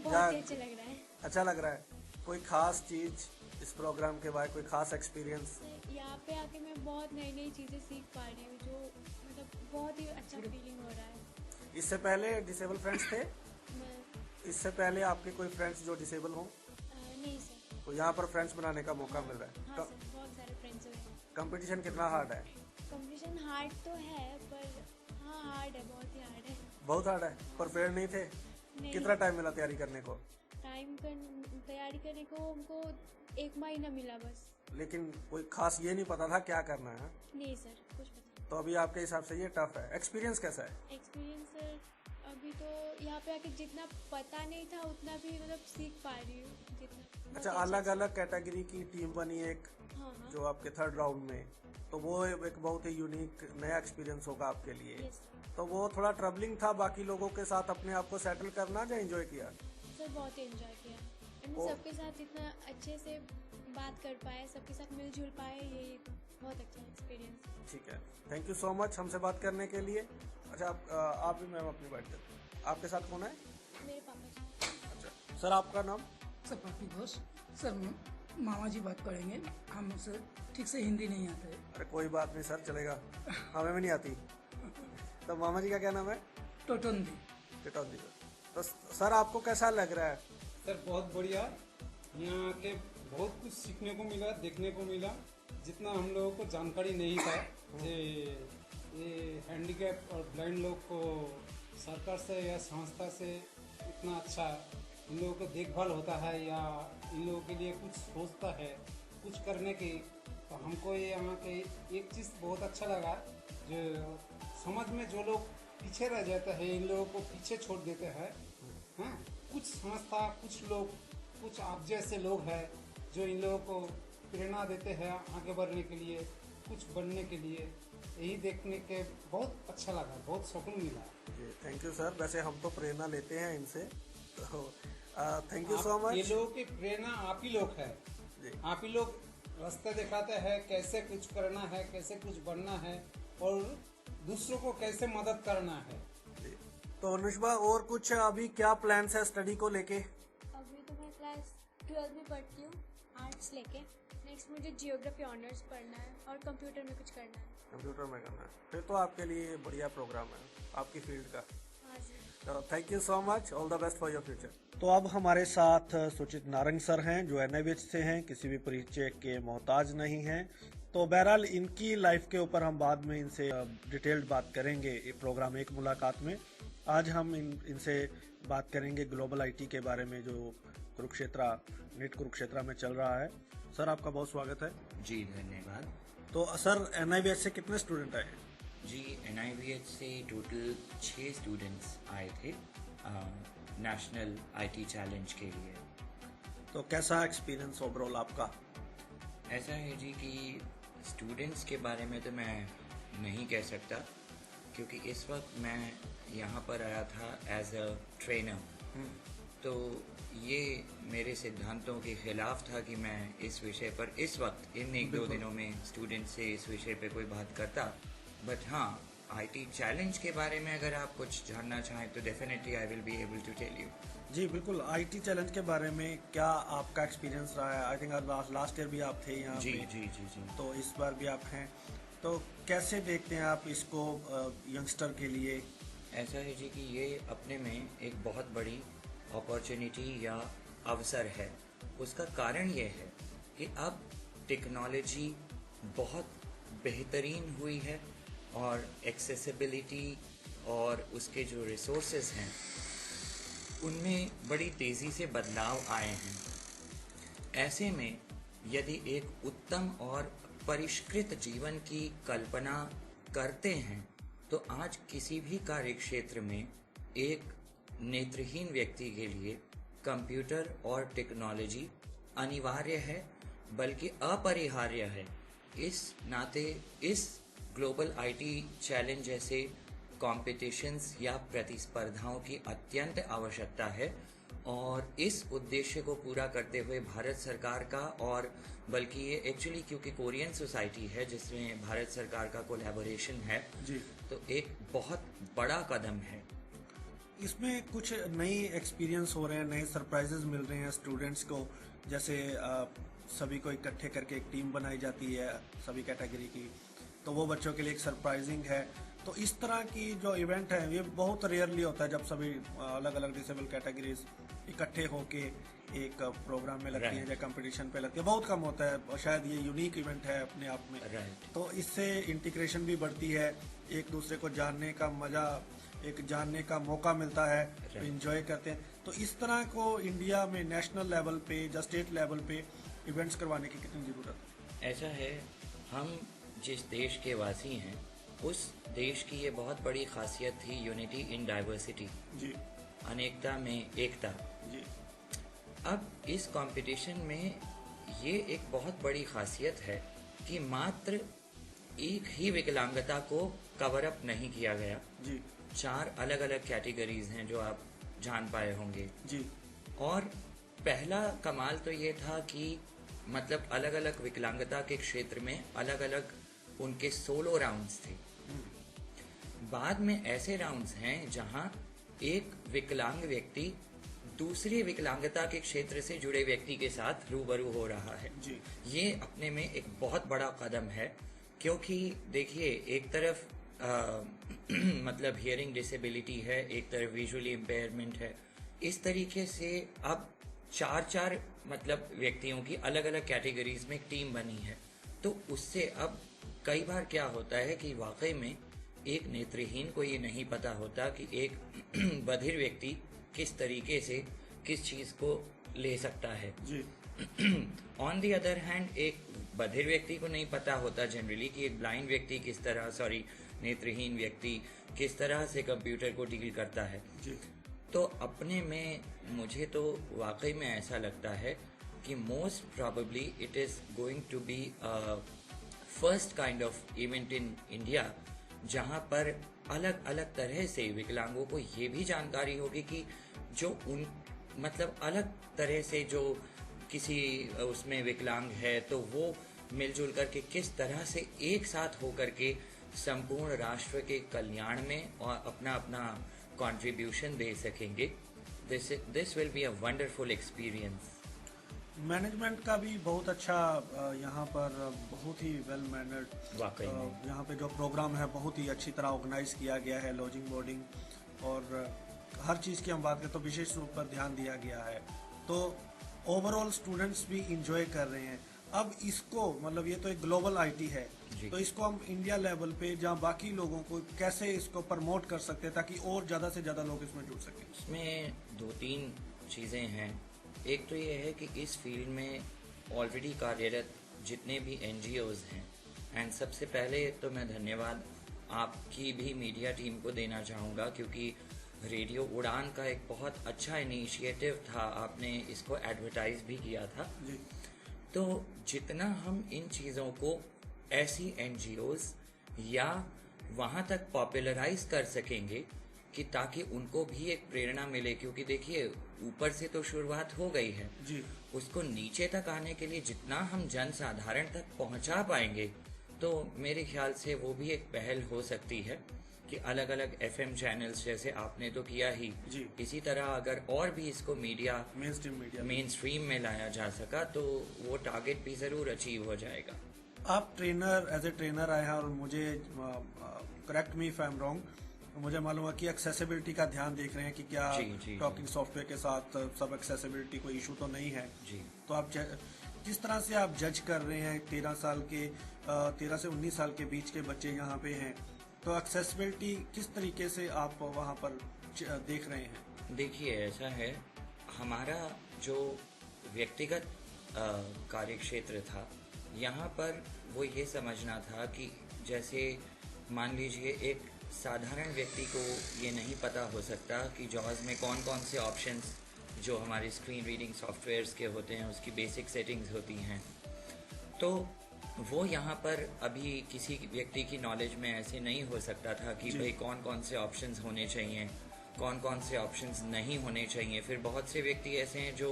बहुत ही अच्छा लग रहा है। अच्छा लग रहा है। कोई खास चीज इस प्रोग्राम के बाद, कोई खास एक्सपीरियंस? यहाँ पे आके मैं बहुत नई नई चीज़ें सीख पा रही हूँ, जो मतलब बहुत ही अच्छा फीलिंग हो रहा है। इससे पहले डिसेबल फ्रेंड्स थे? मैं इससे पहले आपके कोई फ्रेंड्स जो डिसेबल हों? नहीं सर। तो यहाँ पर फ्रेंड्स बनाने का मौका मिल रहा हाँ है। सर, बहुत सारे फ्रेंड्स हुए हैं। कंपटीशन कितना हार्ड है? कंपटीशन हार्ड तो है, पर हाँ हार्ड है, बहुत ही हार्ड है। बहुत हार्ड है। प्रिपेयर नहीं थे? नहीं। कितना टाइम मिला तैयारी करने को? तैयारी करने को हमको 1 महीना मिला बस। लेकिन कोई खास ये नहीं पता था क्या करना है? नहीं सर, कुछ पता तो अभी आपके हिसाब से ये टफ है। एक्सपीरियंस कैसा है? नहीं। एक्सपीरियंस सर, अभी तो यहाँ पे आके जितना पता नहीं था उतना भी मतलब सीख पा रही हूँ जितना। बहुत अच्छा, ही अलग अलग कैटेगरी की टीम बनी एक, हाँ हाँ। जो आपके थर्ड राउंड में, तो वो एक बहुत ही यूनिक नया एक्सपीरियंस होगा आपके लिए। Yes sir. तो वो थोड़ा ट्रबलिंग था बाकी लोगों के साथ अपने आप को सेटल करना, या एंजॉय किया? सर, बहुत ही एंजॉय किया। ओ। सबके साथ इतना अच्छे से बात कर पाए, सबके साथ मिलजुल पाए, ये बहुत अच्छा एक्सपीरियंस। ठीक है, थैंक यू सो मच हमसे बात करने के लिए। अच्छा, आप भी मैम अपनी बात करें। आपके साथ कौन है? मेरे पापा जी। अच्छा सर, आपका नाम? सर, पप्पी घोष। सर, मामा जी बात करेंगे, हम सर ठीक से हिंदी नहीं आता है। अरे कोई बात नहीं सर, चलेगा, हमें भी नहीं आती। तो मामा जी का क्या नाम है? टोटोंदी। टिटौंदी। तो सर, आपको कैसा लग रहा है? सर, बहुत बढ़िया। यहाँ के बहुत कुछ सीखने को मिला, देखने को मिला, जितना हम लोगों को जानकारी नहीं था। ये हैंडीकैप और ब्लाइंड लोग को सरकार से या संस्था से इतना अच्छा इन लोगों को देखभाल होता है, या इन लोगों के लिए कुछ सोचता है कुछ करने की। तो हमको ये यहाँ के एक चीज़ बहुत अच्छा लगा, जो समाज में जो लोग पीछे रह जाते हैं, इन लोगों को पीछे छोड़ देते हैं। हाँ, कुछ संस्था, कुछ लोग, कुछ आप जैसे लोग हैं जो इन लोगों को प्रेरणा देते हैं आगे बढ़ने के लिए, कुछ बनने के लिए। यही देखने के बहुत अच्छा लगा, बहुत सुकून मिला। Thank you sir. वैसे हम तो प्रेरणा लेते हैं इनसे, तो थैंक यू सो मच। ये लोगों की प्रेरणा आप ही लोग है, आप ही लोग रास्ते दिखाते हैं कैसे कुछ करना है, कैसे कुछ बनना है, और दूसरों को कैसे मदद करना है। तो अनुष्बा, और कुछ अभी क्या प्लान्स है स्टडी को लेके? अभी तो मैं क्लास 12 में पढ़ती हूँ, आर्ट्स लेके। नेक्स्ट मुझे जियोग्राफी ऑनर्स पढ़ना है और कंप्यूटर में कुछ करना है। कंप्यूटर में करना है, फिर तो आपके लिए बढ़िया प्रोग्राम है आपकी फील्ड का। हाँ जी। तो thank you so much, all the best for your future. तो अब हमारे साथ सुचित नारंग सर हैं, जो NIOH से हैं, किसी भी परिचय के मोहताज नहीं हैं। तो बहरहाल इनकी लाइफ के ऊपर हम बाद में इनसे डिटेल्ड बात करेंगे ये प्रोग्राम एक मुलाकात में। आज हम इनसे बात करेंगे ग्लोबल आईटी के बारे में, जो निट कुरुक्षेत्रा में चल रहा है। सर, आपका बहुत स्वागत है। जी धन्यवाद। तो सर, NIOH से कितने स्टूडेंट आए? जी, NIOH से टोटल 6 स्टूडेंट्स आए थे नेशनल IT चैलेंज के लिए। तो कैसा एक्सपीरियंस ओवरऑल आपका? ऐसा है जी कि स्टूडेंट्स के बारे में तो मैं नहीं कह सकता, क्योंकि इस वक्त मैं यहाँ पर आया था एज अ ट्रेनर। तो ये मेरे सिद्धांतों के खिलाफ था कि मैं इस विषय पर इस वक्त इन 1-2 दिनों में स्टूडेंट से इस विषय पे कोई बात करता। बट हाँ, IT चैलेंज के बारे में अगर आप कुछ जानना चाहें तो definitely I will be able to tell you. जी बिल्कुल, IT चैलेंज के बारे में क्या आपका एक्सपीरियंस रहा है? आई थिंक लास्ट ईयर भी आप थे यहाँ जी पे। जी जी जी। तो इस बार भी आप हैं, तो कैसे देखते हैं आप इसको यंगस्टर के लिए? ऐसा है जी कि ये अपने में एक बहुत बड़ी अपॉर्चुनिटी या अवसर है। उसका कारण ये है कि अब टेक्नोलॉजी बहुत बेहतरीन हुई है और एक्सेसिबिलिटी और उसके जो रिसोर्सेज हैं उनमें बड़ी तेज़ी से बदलाव आए हैं। ऐसे में यदि एक उत्तम और परिष्कृत जीवन की कल्पना करते हैं तो आज किसी भी कार्य क्षेत्र में एक नेत्रहीन व्यक्ति के लिए कंप्यूटर और टेक्नोलॉजी अनिवार्य है, बल्कि अपरिहार्य है। इस नाते इस ग्लोबल आईटी चैलेंज जैसे कॉम्पिटिशन्स या प्रतिस्पर्धाओं की अत्यंत आवश्यकता है और इस उद्देश्य को पूरा करते हुए भारत सरकार का, और बल्कि ये एक्चुअली क्योंकि कोरियन सोसाइटी है जिसमें भारत सरकार का कोलैबोरेशन है जी, तो एक बहुत बड़ा कदम है। इसमें कुछ नई एक्सपीरियंस हो रहे हैं, नए सरप्राइजेज मिल रहे हैं स्टूडेंट्स को। जैसे सभी को इकट्ठे करके एक टीम बनाई जाती है सभी कैटेगरी की, तो वो बच्चों के लिए एक सरप्राइजिंग है। तो इस तरह की जो इवेंट है ये बहुत रेयरली होता है जब सभी अलग अलग डिसेबल कैटेगरीज इकट्ठे होके एक प्रोग्राम में लगती है या कंपटीशन पे लगती है, बहुत कम होता है और शायद ये यूनिक इवेंट है अपने आप में। तो इससे इंटीग्रेशन भी बढ़ती है, एक दूसरे को जानने का मजा, एक जानने का मौका मिलता है, एंजॉय करते हैं। तो इस तरह को इंडिया में नेशनल लेवल पे या स्टेट लेवल पे इवेंट्स करवाने की कितनी जरूरत है? ऐसा है, हम जिस देश के वासी हैं उस देश की ये बहुत बड़ी खासियत थी, यूनिटी इन डाइवर्सिटी जी, अनेकता में एकता जी। अब इस कंपटीशन में ये एक बहुत बड़ी खासियत है कि मात्र एक ही विकलांगता को कवर अप नहीं किया गया जी। 4 अलग अलग कैटेगरीज हैं जो आप जान पाए होंगे जी। और पहला कमाल तो ये था कि मतलब अलग अलग विकलांगता के क्षेत्र में अलग अलग उनके सोलो राउंड्स थे। बाद में ऐसे राउंड्स हैं जहां एक विकलांग व्यक्ति दूसरी विकलांगता के क्षेत्र से जुड़े व्यक्ति के साथ रूबरू हो रहा है जी। ये अपने में एक बहुत बड़ा कदम है, क्योंकि देखिए एक तरफ मतलब हियरिंग डिसेबिलिटी है, एक तरफ विजुअली इम्पेयरमेंट है। इस तरीके से अब 4 मतलब व्यक्तियों की अलग अलग कैटेगरीज में एक टीम बनी है। तो उससे अब कई बार क्या होता है कि वाकई में एक नेत्रहीन को ये नहीं पता होता कि एक बधिर व्यक्ति किस तरीके से किस चीज को ले सकता है जी। ऑन दी अदर हैंड एक बधिर व्यक्ति को नहीं पता होता जनरली कि एक ब्लाइंड व्यक्ति किस तरह नेत्रहीन व्यक्ति किस तरह से कंप्यूटर को डील करता है जी। तो अपने में मुझे तो वाकई में ऐसा लगता है कि most probably it is going to be first kind of event in India जहां पर अलग अलग तरह से विकलांगों को ये भी जानकारी होगी कि जो उन मतलब अलग तरह से जो किसी उसमें विकलांग है तो वो मिलजुल करके किस तरह से एक साथ होकर के संपूर्ण राष्ट्र के कल्याण में और अपना अपना कंट्रीब्यूशन दे सकेंगे। This will be a wonderful experience. Management का भी बहुत अच्छा यहाँ पर बहुत ही वेल मैनर्ड वाकई यहाँ पे जो प्रोग्राम है बहुत ही अच्छी तरह ऑर्गेनाइज किया गया है। लॉजिंग बोर्डिंग और हर चीज़ की हम बात करें तो विशेष रूप पर ध्यान दिया गया है। तो ओवरऑल स्टूडेंट्स भी इंजॉय कर रहे हैं। अब इसको मतलब ये तो एक ग्लोबल आईटी है, तो इसको हम इंडिया लेवल पे जहाँ बाकी लोगों को कैसे इसको प्रमोट कर सकते हैं ताकि और ज़्यादा से ज़्यादा लोग इसमें जुड़ सकें? इसमें 2-3 चीज़ें हैं। एक तो ये है कि इस फील्ड में ऑलरेडी कार्यरत जितने भी NGOs हैं, एंड सबसे पहले तो मैं धन्यवाद आपकी भी मीडिया टीम को देना चाहूँगा क्योंकि रेडियो उड़ान का एक बहुत अच्छा इनिशिएटिव था, आपने इसको एडवर्टाइज भी किया था जी। तो जितना हम इन चीज़ों को ऐसी NGOs या वहाँ तक पॉपुलराइज कर सकेंगे कि ताकि उनको भी एक प्रेरणा मिले, क्योंकि देखिए ऊपर से तो शुरुआत हो गई है जी। उसको नीचे तक आने के लिए जितना हम जन साधारण तक पहुंचा पाएंगे तो मेरे ख्याल से वो भी एक पहल हो सकती है कि अलग अलग FM चैनल्स जैसे आपने तो किया ही जी। इसी तरह अगर और भी इसको मीडिया मेन स्ट्रीम में लाया जा सका तो वो टारगेट भी जरूर अचीव हो जाएगा। आप ट्रेनर एज ए ट्रेनर आए हैं और मुझे correct me if I am wrong, मुझे मालूम है कि एक्सेसिबिलिटी का ध्यान देख रहे हैं कि क्या जी। टॉकिंग सॉफ्टवेयर के साथ सब एक्सेसिबिलिटी कोई इशू तो नहीं है जी। तो आप किस तरह से आप जज कर रहे हैं 13 से 19 साल के बीच के बच्चे यहाँ पे हैं, तो एक्सेसिबिलिटी किस तरीके से आप वहाँ पर देख रहे हैं? देखिए ऐसा है, हमारा जो व्यक्तिगत कार्य क्षेत्र था, यहाँ पर वो ये समझना था कि जैसे मान लीजिए एक साधारण व्यक्ति को ये नहीं पता हो सकता कि जॉज में कौन कौन से ऑप्शंस जो हमारे स्क्रीन रीडिंग सॉफ्टवेयर्स के होते हैं उसकी बेसिक सेटिंग्स होती हैं, तो वो यहाँ पर अभी किसी व्यक्ति की नॉलेज में ऐसे नहीं हो सकता था कि भाई कौन कौन से ऑप्शंस होने चाहिए, कौन कौन से ऑप्शंस नहीं होने चाहिए। फिर बहुत से व्यक्ति ऐसे हैं जो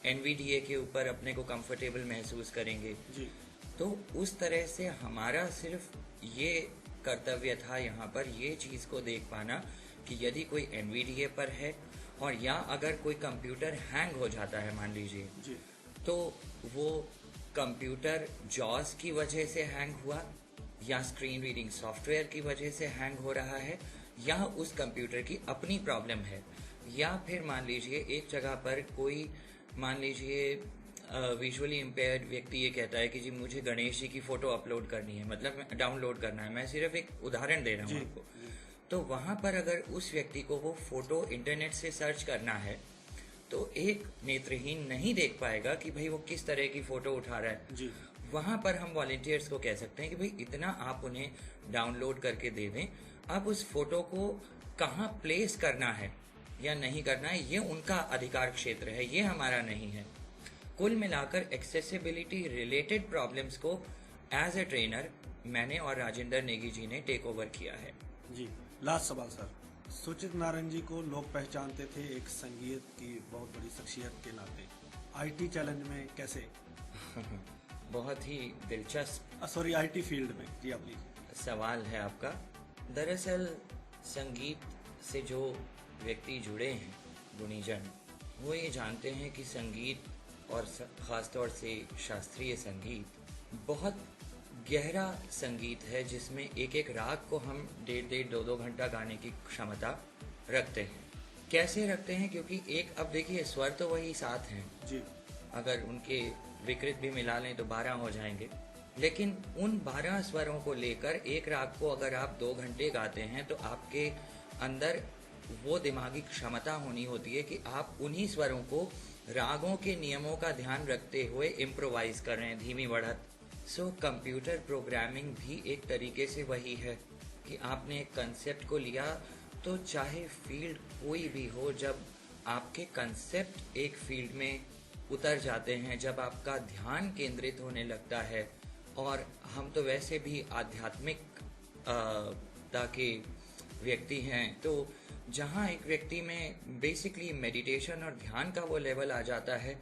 NVDA के ऊपर अपने को कंफर्टेबल महसूस करेंगे जी। तो उस तरह से हमारा सिर्फ ये कर्तव्य था यहाँ पर ये चीज़ को देख पाना कि यदि कोई NVDA पर है और या अगर कोई कंप्यूटर हैंग हो जाता है मान लीजिए, तो वो कंप्यूटर जॉज की वजह से हैंग हुआ या स्क्रीन रीडिंग सॉफ्टवेयर की वजह से हैंग हो रहा है या उस कंप्यूटर की अपनी प्रॉब्लम है, या फिर मान लीजिए एक जगह पर कोई मान लीजिए विजुअली इम्पेयर्ड व्यक्ति ये कहता है कि जी मुझे गणेश जी की फोटो अपलोड करनी है, मतलब डाउनलोड करना है, मैं सिर्फ एक उदाहरण दे रहा हूँ आपको। तो वहाँ पर अगर उस व्यक्ति को वो फोटो इंटरनेट से सर्च करना है तो एक नेत्रहीन नहीं देख पाएगा कि भाई वो किस तरह की फोटो उठा रहा है जी। वहाँ पर हम वॉलंटियर्स को कह सकते हैं कि भाई इतना आप उन्हें डाउनलोड करके दे दें, अब उस फोटो को कहाँ प्लेस करना है या नहीं करना है ये उनका अधिकार क्षेत्र है, ये हमारा नहीं है। कुल मिलाकर एक्सेसिबिलिटी रिलेटेड प्रॉब्लम्स को एज ए ट्रेनर मैंने और राजेंद्र नेगी जी ने टेक ओवर किया है। जी। लास्ट सवाल सर, सुचित नारायण जी को लोग पहचानते थे एक संगीत की बहुत बड़ी शख्सियत के नाते, IT चैलेंज में कैसे? बहुत ही दिलचस्प सॉरी IT फील्ड में जी आप सवाल है आपका। दरअसल संगीत से जो व्यक्ति जुड़े हैं गुणीजन, वो ये जानते हैं कि संगीत और ख़ासतौर से शास्त्रीय संगीत बहुत गहरा संगीत है जिसमें एक एक राग को हम 1.5-2 घंटा गाने की क्षमता रखते हैं। कैसे रखते हैं? क्योंकि एक अब देखिए स्वर तो वही 7 हैं जी, अगर उनके विकृत भी मिला लें तो 12 हो जाएंगे, लेकिन उन 12 स्वरों को लेकर एक राग को अगर आप 2 घंटे गाते हैं तो आपके अंदर वो दिमागी क्षमता होनी होती है कि आप उन्हीं स्वरों को रागों के नियमों का ध्यान रखते हुए इम्प्रोवाइज कर रहे हैं, धीमी बढ़त। सो कंप्यूटर प्रोग्रामिंग भी एक तरीके से वही है कि आपने एक कंसेप्ट को लिया, तो चाहे फील्ड कोई भी हो, जब आपके कंसेप्ट एक फील्ड में उतर जाते हैं, जब आपका ध्यान केंद्रित होने लगता है, और हम तो वैसे भी आध्यात्मिकता के व्यक्ति हैं, तो जहाँ एक व्यक्ति में बेसिकली मेडिटेशन और ध्यान का वो लेवल आ जाता है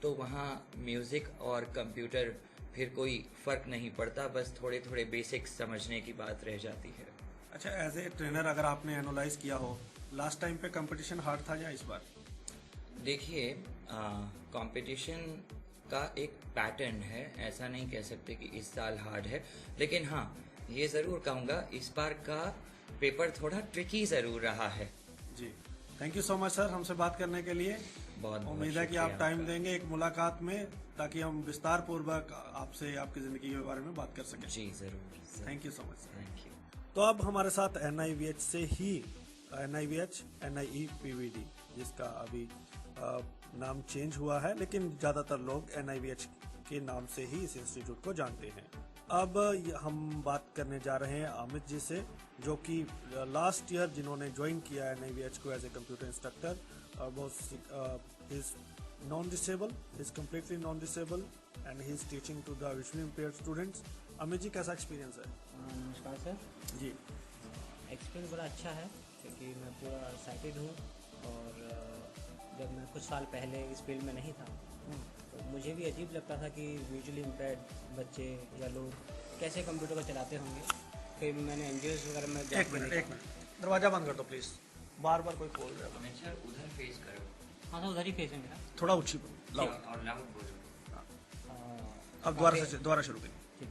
तो वहाँ म्यूज़िक और कंप्यूटर फिर कोई फ़र्क नहीं पड़ता, बस थोड़े थोड़े बेसिक्स समझने की बात रह जाती है। अच्छा, एज ए ट्रेनर अगर आपने एनालाइज किया हो, लास्ट टाइम पे कंपटीशन हार्ड था या इस बार? देखिए कंपटीशन का एक पैटर्न है, ऐसा नहीं कह सकते कि इस साल हार्ड है, लेकिन हाँ ये ज़रूर कहूँगा इस बार का पेपर थोड़ा ट्रिकी ज़रूर रहा है। जी, thank you so much sir हमसे बात करने के लिए। बहुत उम्मीद है कि आप टाइम देंगे एक मुलाकात में, ताकि हम विस्तार पूर्वक आपसे आपकी ज़िंदगी के बारे में बात कर सकें। जी ज़रूर, thank you so much sir. Thank you. तो अब हमारे साथ NIVH से ही NIE PVD जिसका अभी नाम चेंज हुआ है, लेकिन ज़्यादातर लोग NIVH के नाम से ही इस इंस्टीट्यूट को जानते हैं। अब हम बात करने जा रहे हैं अमित जी से, जो कि लास्ट ईयर जिन्होंने ज्वाइन किया NIVH को एज ए कंप्यूटर इंस्ट्रक्टर, और बहुत is non disable, is completely non disable and he is teaching to the visually impaired students. Amit ji, कैसा एक्सपीरियंस है? नमस्कार सर जी। एक्सपीरियंस बड़ा अच्छा है क्योंकि मैं पूरा साइटेड हूँ, और जब मैं कुछ साल पहले इस फील्ड में नहीं था तो मुझे भी अजीब लगता था कि विजुअली इम्पेयर्ड बच्चे या लोग कैसे कंप्यूटर को चलाते होंगे। फिर मैंने NGOs वगैरह में एक मिनट दरवाजा बंद कर दो प्लीज़, बार बार कोई बोल रहा है। सर उधर फेस करो। हाँ सर, उधर ही फेस है मेरा। थोड़ा ऊँची बोलो और लाउड बोलो। अब दोबारा शुरू करिए।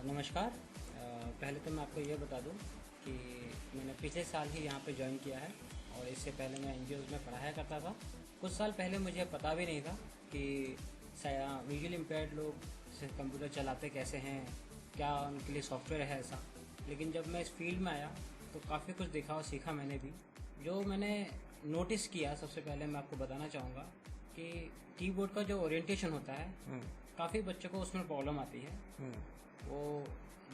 नमस्कार, पहले तो मैं आपको ये बता दूं कि मैंने पिछले साल ही यहाँ पे ज्वाइन किया है और इससे पहले मैं NGOs में पढ़ाया करता था। कुछ साल पहले मुझे पता भी नहीं था कि विजुअली इम्पेयर्ड लोग कंप्यूटर चलाते कैसे हैं, क्या उनके लिए सॉफ्टवेयर है ऐसा। लेकिन जब मैं इस फील्ड में आया तो काफ़ी कुछ देखा और सीखा मैंने भी। जो मैंने नोटिस किया, सबसे पहले मैं आपको बताना चाहूँगा कि कीबोर्ड का जो ओरिएंटेशन होता है काफ़ी बच्चों को उसमें प्रॉब्लम आती है। वो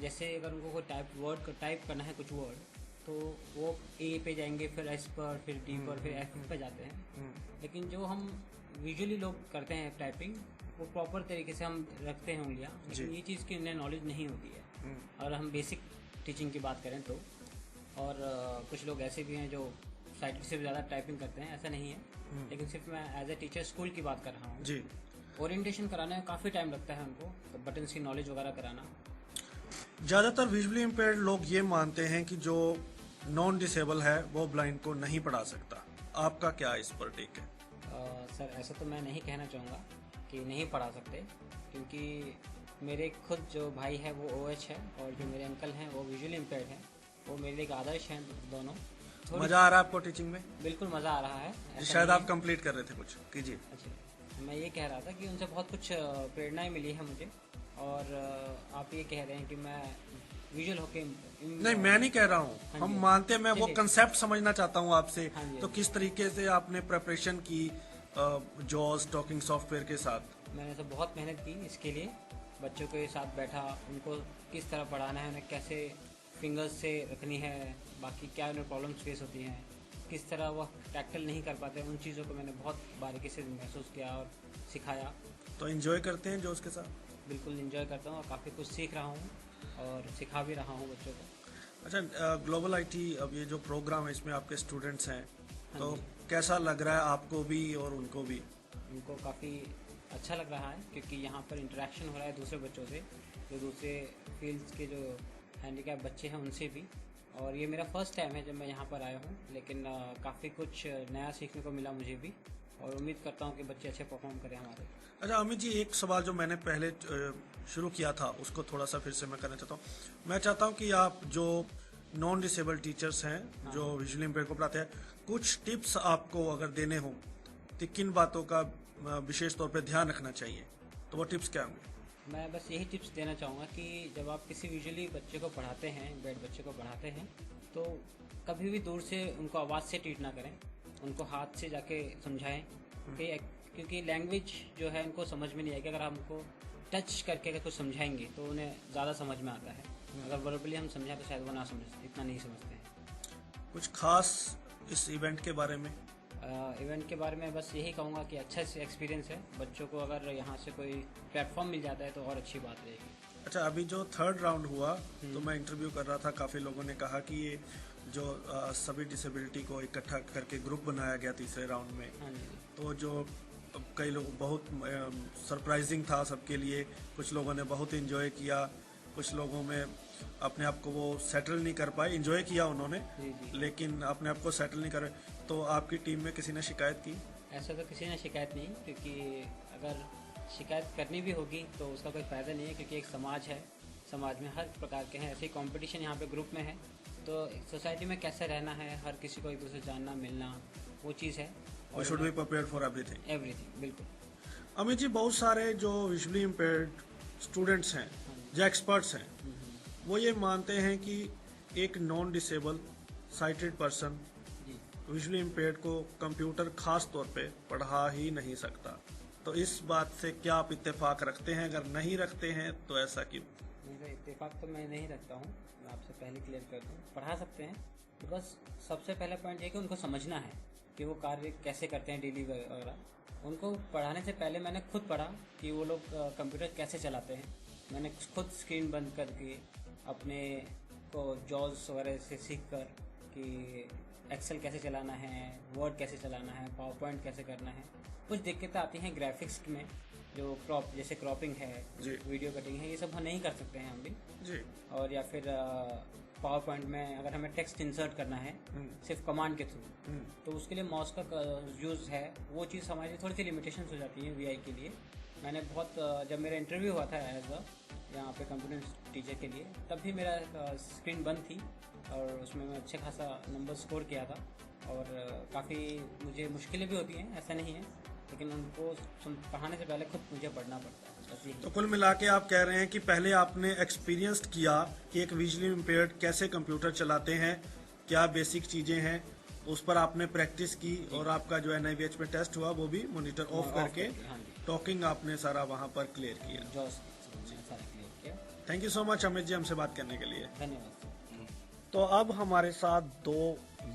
जैसे अगर उनको कोई टाइप करना है कुछ वर्ड, तो वो A पे जाएंगे, फिर S पर, फिर D पर, फिर F पे जाते हैं। लेकिन जो हम विजुअली लोग करते हैं टाइपिंग, वो प्रॉपर तरीके से हम रखते हैं उंगलियाँ, लेकिन ये चीज़ की उन्हें नॉलेज नहीं होती है। और हम बेसिक टीचिंग की बात करें तो, और कुछ लोग ऐसे भी हैं जो साइट से ज़्यादा टाइपिंग करते हैं, ऐसा नहीं है। लेकिन सिर्फ मैं एज ए टीचर स्कूल की बात कर रहा हूँ जी। ओरिएंटेशन कराने में काफ़ी टाइम लगता है उनको, तो बटन्स की नॉलेज वगैरह कराना। ज़्यादातर विजुअली इम्पेयर्ड लोग ये मानते हैं कि जो नॉन डिसेबल है वो ब्लाइंड को नहीं पढ़ा सकता। आपका क्या इस पर टेक है? सर ऐसा तो मैं नहीं कहना चाहूँगा कि नहीं पढ़ा सकते, क्योंकि मेरे खुद जो भाई है वो OH है और जो मेरे अंकल हैं वो विजुअली इम्पेयर्ड हैं। वो मेरे लिए एक आदर्श हैं दोनों। मज़ा आ रहा है आपको टीचिंग में? बिल्कुल मज़ा आ रहा है। शायद आप कंप्लीट कर रहे थे कुछ, कीजिए। अच्छा, मैं ये कह रहा था कि उनसे बहुत कुछ प्रेरणाएं मिली है मुझे, और आप ये कह रहे हैं कि मैं विजुअल होके नहीं, मैं नहीं कह रहा हूँ, हम मानते हैं। मैं वो कंसेप्ट समझना चाहता हूँ आपसे। तो किस तरीके से आपने प्रिपरेशन की जॉस टॉकिंग सॉफ्टवेयर के साथ? मैंने तो बहुत मेहनत की इसके लिए। बच्चों के साथ बैठा, उनको किस तरह पढ़ाना है, उन्हें कैसे फिंगर्स से रखनी है, बाकी क्या उन्हें प्रॉब्लम्स फेस होती हैं, किस तरह वो टैक्टल नहीं कर पाते, उन चीज़ों को मैंने बहुत बारीकी से महसूस किया और सिखाया। तो एंजॉय करते हैं जो उसके साथ? बिल्कुल एंजॉय करता हूँ और काफ़ी कुछ सीख रहा हूँ और सिखा भी रहा हूँ बच्चों को। अच्छा, ग्लोबल IT अब ये जो प्रोग्राम है इसमें आपके स्टूडेंट्स हैं, तो कैसा लग रहा है आपको भी और उनको भी? उनको काफ़ी अच्छा लग रहा है, क्योंकि यहाँ पर इंटरेक्शन हो रहा है दूसरे बच्चों से, जो दूसरे फील्ड्स के जो हैंडीकैप बच्चे हैं उनसे भी। और ये मेरा फर्स्ट टाइम है जब मैं यहाँ पर आया हूँ, लेकिन काफ़ी कुछ नया सीखने को मिला मुझे भी, और उम्मीद करता हूँ कि बच्चे अच्छे परफॉर्म करें हमारे। अच्छा अमित जी, एक सवाल जो मैंने पहले शुरू किया था उसको थोड़ा सा फिर से मैं करना चाहता हूँ। मैं चाहता हूँ कि आप जो नॉन डिसेबल टीचर्स हैं जो विजुअली इम्पेयर्ड को पढ़ाते हैं, कुछ टिप्स आपको अगर देने हो तो किन बातों का विशेष तौर पे ध्यान रखना चाहिए, तो वो टिप्स क्या होंगे? मैं बस यही टिप्स देना चाहूँगा कि जब आप किसी विजुअली बच्चे को पढ़ाते हैं, इम्पेयर्ड बच्चे को पढ़ाते हैं, तो कभी भी दूर से उनको आवाज़ से ट्रीट ना करें, उनको हाथ से जाके समझाएं। क्योंकि लैंग्वेज जो है उनको समझ में नहीं आएगी। अगर हम उनको टच करके अगर कुछ समझाएंगे तो उन्हें ज़्यादा समझ में आता है। अगर वर्बली हम समझाएं तो शायद वो ना समझ, इतना नहीं समझते हैं। कुछ खास इस इवेंट के बारे में? इवेंट के बारे में बस यही कहूँगा कि अच्छा एक्सपीरियंस है। बच्चों को अगर यहाँ से कोई प्लेटफॉर्म मिल जाता है तो और अच्छी बात रहेगी। अच्छा, अभी जो थर्ड राउंड हुआ तो मैं इंटरव्यू कर रहा था, काफ़ी लोगों ने कहा कि ये जो सभी डिसेबिलिटी को इकट्ठा करके ग्रुप बनाया गया तीसरे राउंड में, तो जो कई लोग बहुत सरप्राइजिंग था सबके लिए। कुछ लोगों ने बहुत एंजॉय किया, कुछ लोगों में अपने आप को वो सेटल नहीं कर पाए। एंजॉय किया उन्होंने लेकिन अपने आप को सेटल नहीं कर। तो आपकी टीम में किसी ने शिकायत की? ऐसा तो किसी ने शिकायत नहीं, क्योंकि अगर शिकायत करनी भी होगी तो उसका कोई फ़ायदा नहीं है, क्योंकि एक समाज है, समाज में हर प्रकार के हैं। ऐसे ही कॉम्पिटिशन यहाँ पे ग्रुप में है, तो सोसाइटी में कैसे रहना है, हर किसी को एक दूसरे जानना मिलना, वो चीज़ है। We should be prepared for everything. Everything, बिल्कुल। अमित जी, बहुत सारे जो विजुअली इम्पेयर्ड स्टूडेंट्स हैं, जो एक्सपर्ट्स हैं, वो ये मानते हैं कि एक non disable sighted person visually impaired को कंप्यूटर खास तौर पे पढ़ा ही नहीं सकता। तो इस बात से क्या आप इत्तेफाक रखते हैं? अगर नहीं रखते हैं तो ऐसा क्यों? नहीं, इत्तेफाक तो मैं नहीं रखता हूँ। मैं आपसे पहले क्लियर कर दूँ, पढ़ा सकते हैं। तो बस सबसे पहला पॉइंट ये कि उनको समझना है कि वो कार्य कैसे करते हैं डेली वगैरह। उनको पढ़ाने से पहले मैंने खुद पढ़ा कि वो लोग कंप्यूटर कैसे चलाते हैं। मैंने खुद स्क्रीन बंद करके अपने को जॉज वगैरह से सीख कर कि एक्सेल कैसे चलाना है, वर्ड कैसे चलाना है, पावर पॉइंट कैसे करना है। कुछ दिक्कतें आती हैं ग्राफिक्स में, जो जैसे क्रॉपिंग है, वीडियो कटिंग है, ये सब हम नहीं कर सकते हैं हम भी जी। और या फिर पावर पॉइंट में अगर हमें टेक्स्ट इंसर्ट करना है सिर्फ कमांड के थ्रू, तो उसके लिए माउस का यूज़ है। वो चीज़ हमारी थोड़ी सी लिमिटेशंस हो जाती है VI के लिए। मैंने बहुत जब मेरा इंटरव्यू हुआ था एज अ यहाँ पे कंप्यूटर टीचर के लिए, तब भी मेरा स्क्रीन बंद थी और उसमें मैं अच्छे खासा नंबर स्कोर किया था। और काफ़ी मुझे मुश्किलें भी होती हैं, ऐसा नहीं है, लेकिन उनको पढ़ाने से पहले खुद मुझे पढ़ना पड़ता है, बस यही। तो कुल मिला के आप कह रहे हैं कि पहले आपने एक्सपीरियंस किया कि एक विजुअली इम्पेयर्ड कैसे कंप्यूटर चलाते हैं, क्या बेसिक चीज़ें हैं, उस पर आपने प्रैक्टिस की और आपका जो NIVH में टेस्ट हुआ वो भी मॉनिटर ऑफ करके टॉकिंग आपने सारा वहाँ पर क्लियर किया। Thank you so much Amit ji हमसे बात करने के लिए। धन्यवाद। तो अब हमारे साथ दो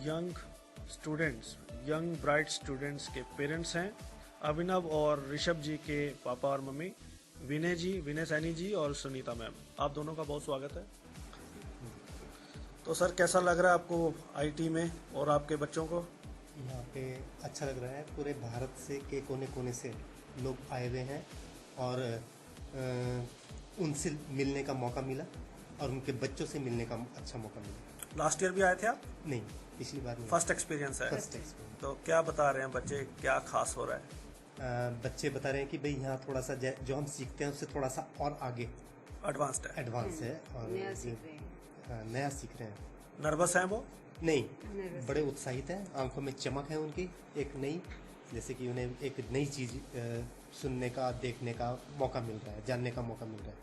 young students, young bright students के पेरेंट्स हैं, अभिनव और ऋषभ जी के पापा और मम्मी, विनय सैनी जी और सुनीता मैम। आप दोनों का बहुत स्वागत है। तो सर कैसा लग रहा है आपको IT में और आपके बच्चों को? यहाँ पे अच्छा लग रहा है। पूरे भारत से के कोने कोने से लोग आए हुए हैं और उनसे मिलने का मौका मिला और उनके बच्चों से मिलने का अच्छा मौका मिला। लास्ट ईयर भी आए थे आप? नहीं, पिछली बार नहीं। फर्स्ट एक्सपीरियंस है। First experience. तो क्या बता रहे हैं बच्चे, क्या खास हो रहा है? बच्चे बता रहे हैं कि भाई यहाँ थोड़ा सा जो हम सीखते हैं उससे थोड़ा सा और आगे एडवांस है और नया सीख रहे हैं। नर्वस हैं वो? नहीं, बड़े उत्साहित हैं, आंखों में चमक है उनकी, एक नई, जैसे कि उन्हें एक नई चीज सुनने का, देखने का मौका मिल रहा है, जानने का मौका मिल रहा है।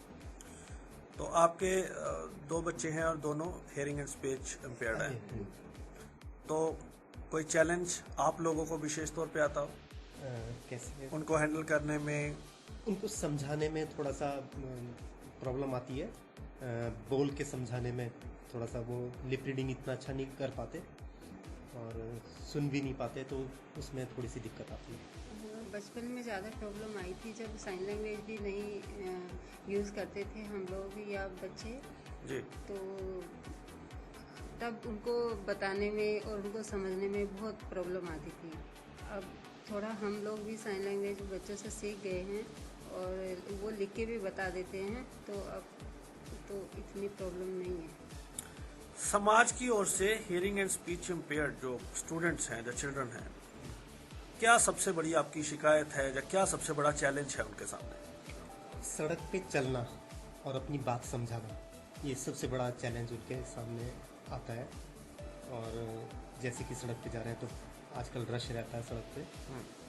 तो आपके दो बच्चे हैं और दोनों हेयरिंग एंड स्पीच इम्पेयर्ड हैं, तो कोई चैलेंज आप लोगों को विशेष तौर पे आता हो? कैसे? उनको हैंडल करने में, उनको समझाने में थोड़ा सा प्रॉब्लम आती है, बोल के समझाने में थोड़ा सा वो लिप रीडिंग इतना अच्छा नहीं कर पाते और सुन भी नहीं पाते, तो उसमें थोड़ी सी दिक्कत आती है। बचपन में ज़्यादा प्रॉब्लम आई थी जब साइन लैंग्वेज भी नहीं यूज़ करते थे हम लोग या बच्चे जी, तो तब उनको बताने में और उनको समझने में बहुत प्रॉब्लम आती थी। अब थोड़ा हम लोग भी साइन लैंग्वेज बच्चों से सीख गए हैं और वो लिख के भी बता देते हैं, तो अब तो इतनी प्रॉब्लम नहीं है। समाज की ओर से हियरिंग एंड स्पीच इम्पेयर्ड जो स्टूडेंट्स हैं, जो चिल्ड्रन हैं, क्या सबसे बड़ी आपकी शिकायत है या क्या सबसे बड़ा चैलेंज है उनके सामने? सड़क पे चलना और अपनी बात समझाना, ये सबसे बड़ा चैलेंज उनके सामने आता है। और जैसे कि सड़क पे जा रहे हैं तो आजकल रश रहता है सड़क पे,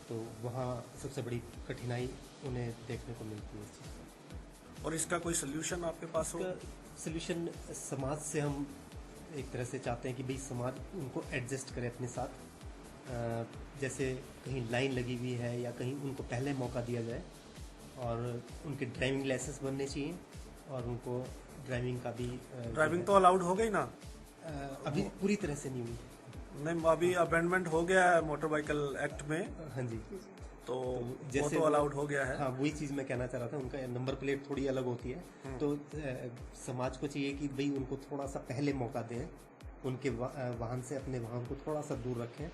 तो वहाँ सबसे बड़ी कठिनाई उन्हें देखने को मिलती है इस चीज़ का। और इसका कोई सोल्यूशन आपके पास हो? सोल्यूशन समाज से हम एक तरह से चाहते हैं कि भाई समाज उनको एडजस्ट करे अपने साथ, जैसे कहीं लाइन लगी हुई है या कहीं उनको पहले मौका दिया जाए और उनके ड्राइविंग लाइसेंस बनने चाहिए और उनको ड्राइविंग का भी ड्राइविंग तो अलाउड हो गई ना? अभी पूरी तरह से नहीं हुई। नहीं, अभी अमेंडमेंट हो गया है मोटर व्हीकल एक्ट में। हाँ जी, तो जैसे वो तो अलाउड हो गया है। हाँ, वही चीज मैं कहना चाह रहा था, उनका नंबर प्लेट थोड़ी अलग होती है, तो समाज को चाहिए कि भाई उनको थोड़ा सा पहले मौका दें, उनके वाहन से अपने वाहन को थोड़ा सा दूर रखें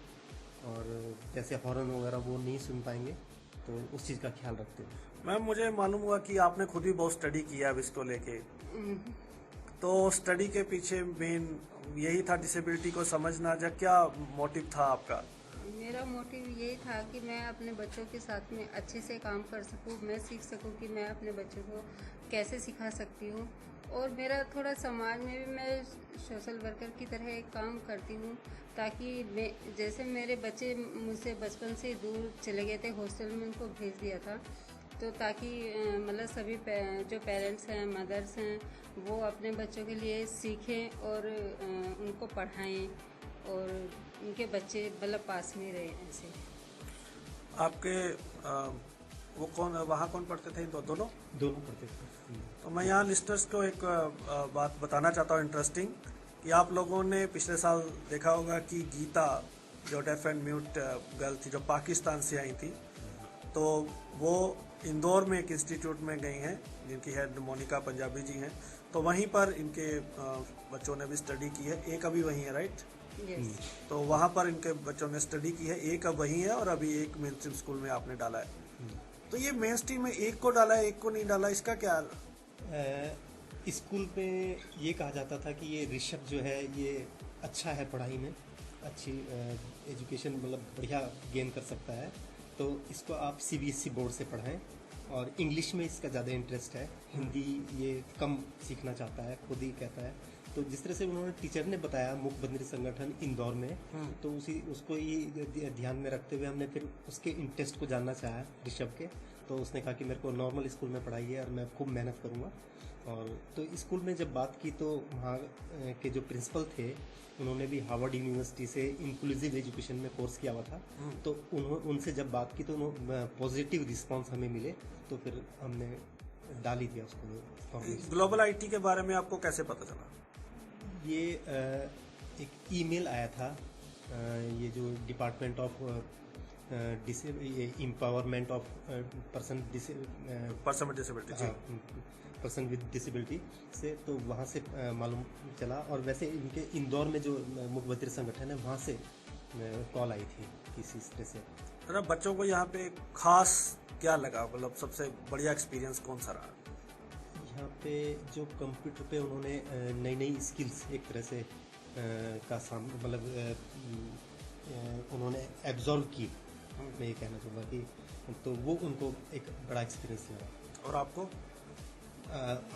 और जैसे हॉर्न वगैरह वो नहीं सुन पाएंगे तो उस चीज़ का ख्याल रखते हैं। मैम, मुझे मालूम हुआ कि आपने खुद भी बहुत स्टडी किया है इसको लेके, तो स्टडी के पीछे मेन यही था डिसेबिलिटी को समझना, या क्या मोटिव था आपका? मेरा मोटिव यही था कि मैं अपने बच्चों के साथ में अच्छे से काम कर सकूं, मैं सीख सकूं कि मैं अपने बच्चों को कैसे सिखा सकती हूं। और मेरा थोड़ा समाज में भी मैं सोशल वर्कर की तरह एक काम करती हूं, ताकि मैं, जैसे मेरे बच्चे मुझसे बचपन से दूर चले गए थे, हॉस्टल में उनको भेज दिया था, तो ताकि मतलब सभी जो पेरेंट्स हैं, मदर्स हैं, वो अपने बच्चों के लिए सीखें और उनको पढ़ाएं और उनके बच्चे मतलब पास में रहे। ऐसे आपके वो कौन, वहाँ कौन पढ़ते थे? दोनों पढ़ते थे। तो मैं यहाँ लिस्टर्स को एक बात बताना चाहता हूँ इंटरेस्टिंग, कि आप लोगों ने पिछले साल देखा होगा कि गीता जो डेफ एंड म्यूट गर्ल थी, जो पाकिस्तान से आई थी, तो वो इंदौर में एक इंस्टीट्यूट में गई हैं, जिनकी हेड मोनिका पंजाबी जी हैं, तो वहीं पर इनके बच्चों ने भी स्टडी की है। एक अभी वहीं है, राइट? तो वहाँ पर इनके बच्चों ने स्टडी की है, एक अब वहीं है और अभी एक मेन स्ट्रीम स्कूल में आपने डाला है। तो ये मेन स्ट्रीम में एक को डाला है, एक को नहीं डाला, इसका क्या? स्कूल में ये कहा जाता था कि ये ऋषभ जो है ये अच्छा है पढ़ाई में, अच्छी एजुकेशन मतलब बढ़िया गेन कर सकता है, तो इसको आप CBSE बोर्ड से पढ़ाएं और इंग्लिश में इसका ज़्यादा इंटरेस्ट है, हिंदी ये कम सीखना चाहता है, खुद ही कहता है। तो जिस तरह से उन्होंने टीचर ने बताया मूक बधिर संगठन इंदौर में, तो उसको ये ध्यान में रखते हुए हमने फिर उसके इंटरेस्ट को जानना चाहा ऋषभ के। तो उसने कहा कि मेरे को नॉर्मल स्कूल में पढ़ाई है और मैं खूब मेहनत करूँगा। और तो स्कूल में जब बात की तो वहाँ के जो प्रिंसिपल थे उन्होंने भी हार्वर्ड यूनिवर्सिटी से इंक्लूसिव एजुकेशन में कोर्स किया हुआ था। तो उनसे जब बात की तो पॉजिटिव रिस्पांस हमें मिले, तो फिर हमने डाल ही दिया उसको। ग्लोबल आईटी के बारे में आपको कैसे पता चला? ये एक ईमेल आया था, ये जो department of empowerment of person with disability से, तो वहाँ से मालूम चला। और वैसे इनके इंदौर में जो मूक बधिर संगठन है वहाँ से कॉल आई थी किसी तरह से। तो बच्चों को यहाँ पे खास क्या लगा, मतलब सबसे बढ़िया एक्सपीरियंस कौन सा रहा? यहाँ पे जो कंप्यूटर पे उन्होंने नई नई स्किल्स एक तरह से का सामना, मतलब उन्होंने एब्जॉर्व की, मैं ये कहना चाहूँगा कि तो वो उनको एक बड़ा एक्सपीरियंस लगा। और आपको?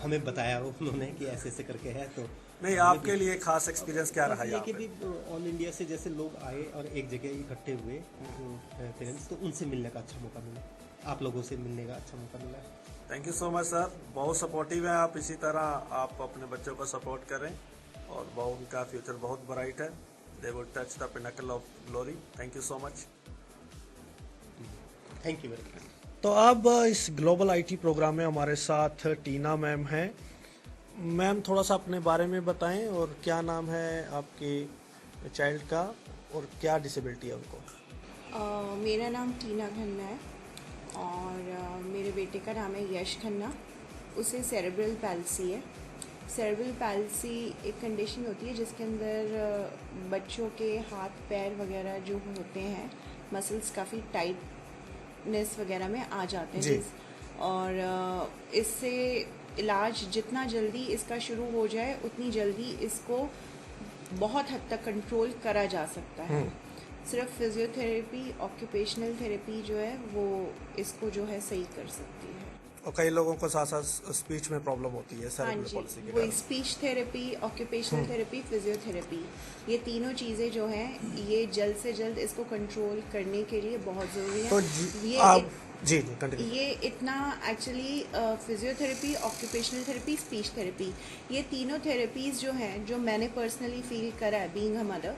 हमें बताया उन्होंने कि ऐसे ऐसे करके है। तो नहीं, आपके लिए खास एक्सपीरियंस क्या रहा यहाँ पे? भी ऑल इंडिया से जैसे लोग आए और एक जगह इकट्ठे हुए पेरेंट्स, तो उनसे मिलने का अच्छा मौका मिला, आप लोगों से मिलने का अच्छा मौका मिला। Thank you so much sir, बहुत सपोर्टिव है आप। इसी तरह आप अपने बच्चों को सपोर्ट करें और उनका फ्यूचर बहुत ब्राइट है। They will touch the pinnacle of glory. Thank you so much. Thank you very much. तो अब इस ग्लोबल आईटी प्रोग्राम में हमारे साथ टीना मैम हैं। मैम थोड़ा सा अपने बारे में बताएं और क्या नाम है आपके चाइल्ड का और क्या डिसेबिलिटी है उनको? मेरा नाम टीना खन्ना है और मेरे बेटे का नाम है यश खन्ना। उसे सेरेब्रल पैल्सी है। सेरेब्रल पैल्सी एक कंडीशन होती है जिसके अंदर बच्चों के हाथ पैर वगैरह जो होते हैं, मसल्स काफ़ी टाइटनेस वगैरह में आ जाते हैं। और इससे इलाज जितना जल्दी इसका शुरू हो जाए उतनी जल्दी इसको बहुत हद तक कंट्रोल करा जा सकता है। सिर्फ फिजियोथेरेपी, ऑक्यूपेशनल थेरेपी जो है वो इसको जो है सही कर सकती है। और कई लोगों को साथ साथ स्पीच में प्रॉब्लम होती है सेरेब्रल पॉल्सी के कारण। Speech therapy, occupational therapy, physiotherapy, ये तीनों चीज़ें जो हैं ये जल्द से जल्द इसको कंट्रोल करने के लिए बहुत ज़रूरी है। तो ये इतना actually physiotherapy, occupational therapy, speech therapy, ये तीनों थेरेपीज जो हैं, जो मैंने पर्सनली फील करा है बीइंग अ मदर,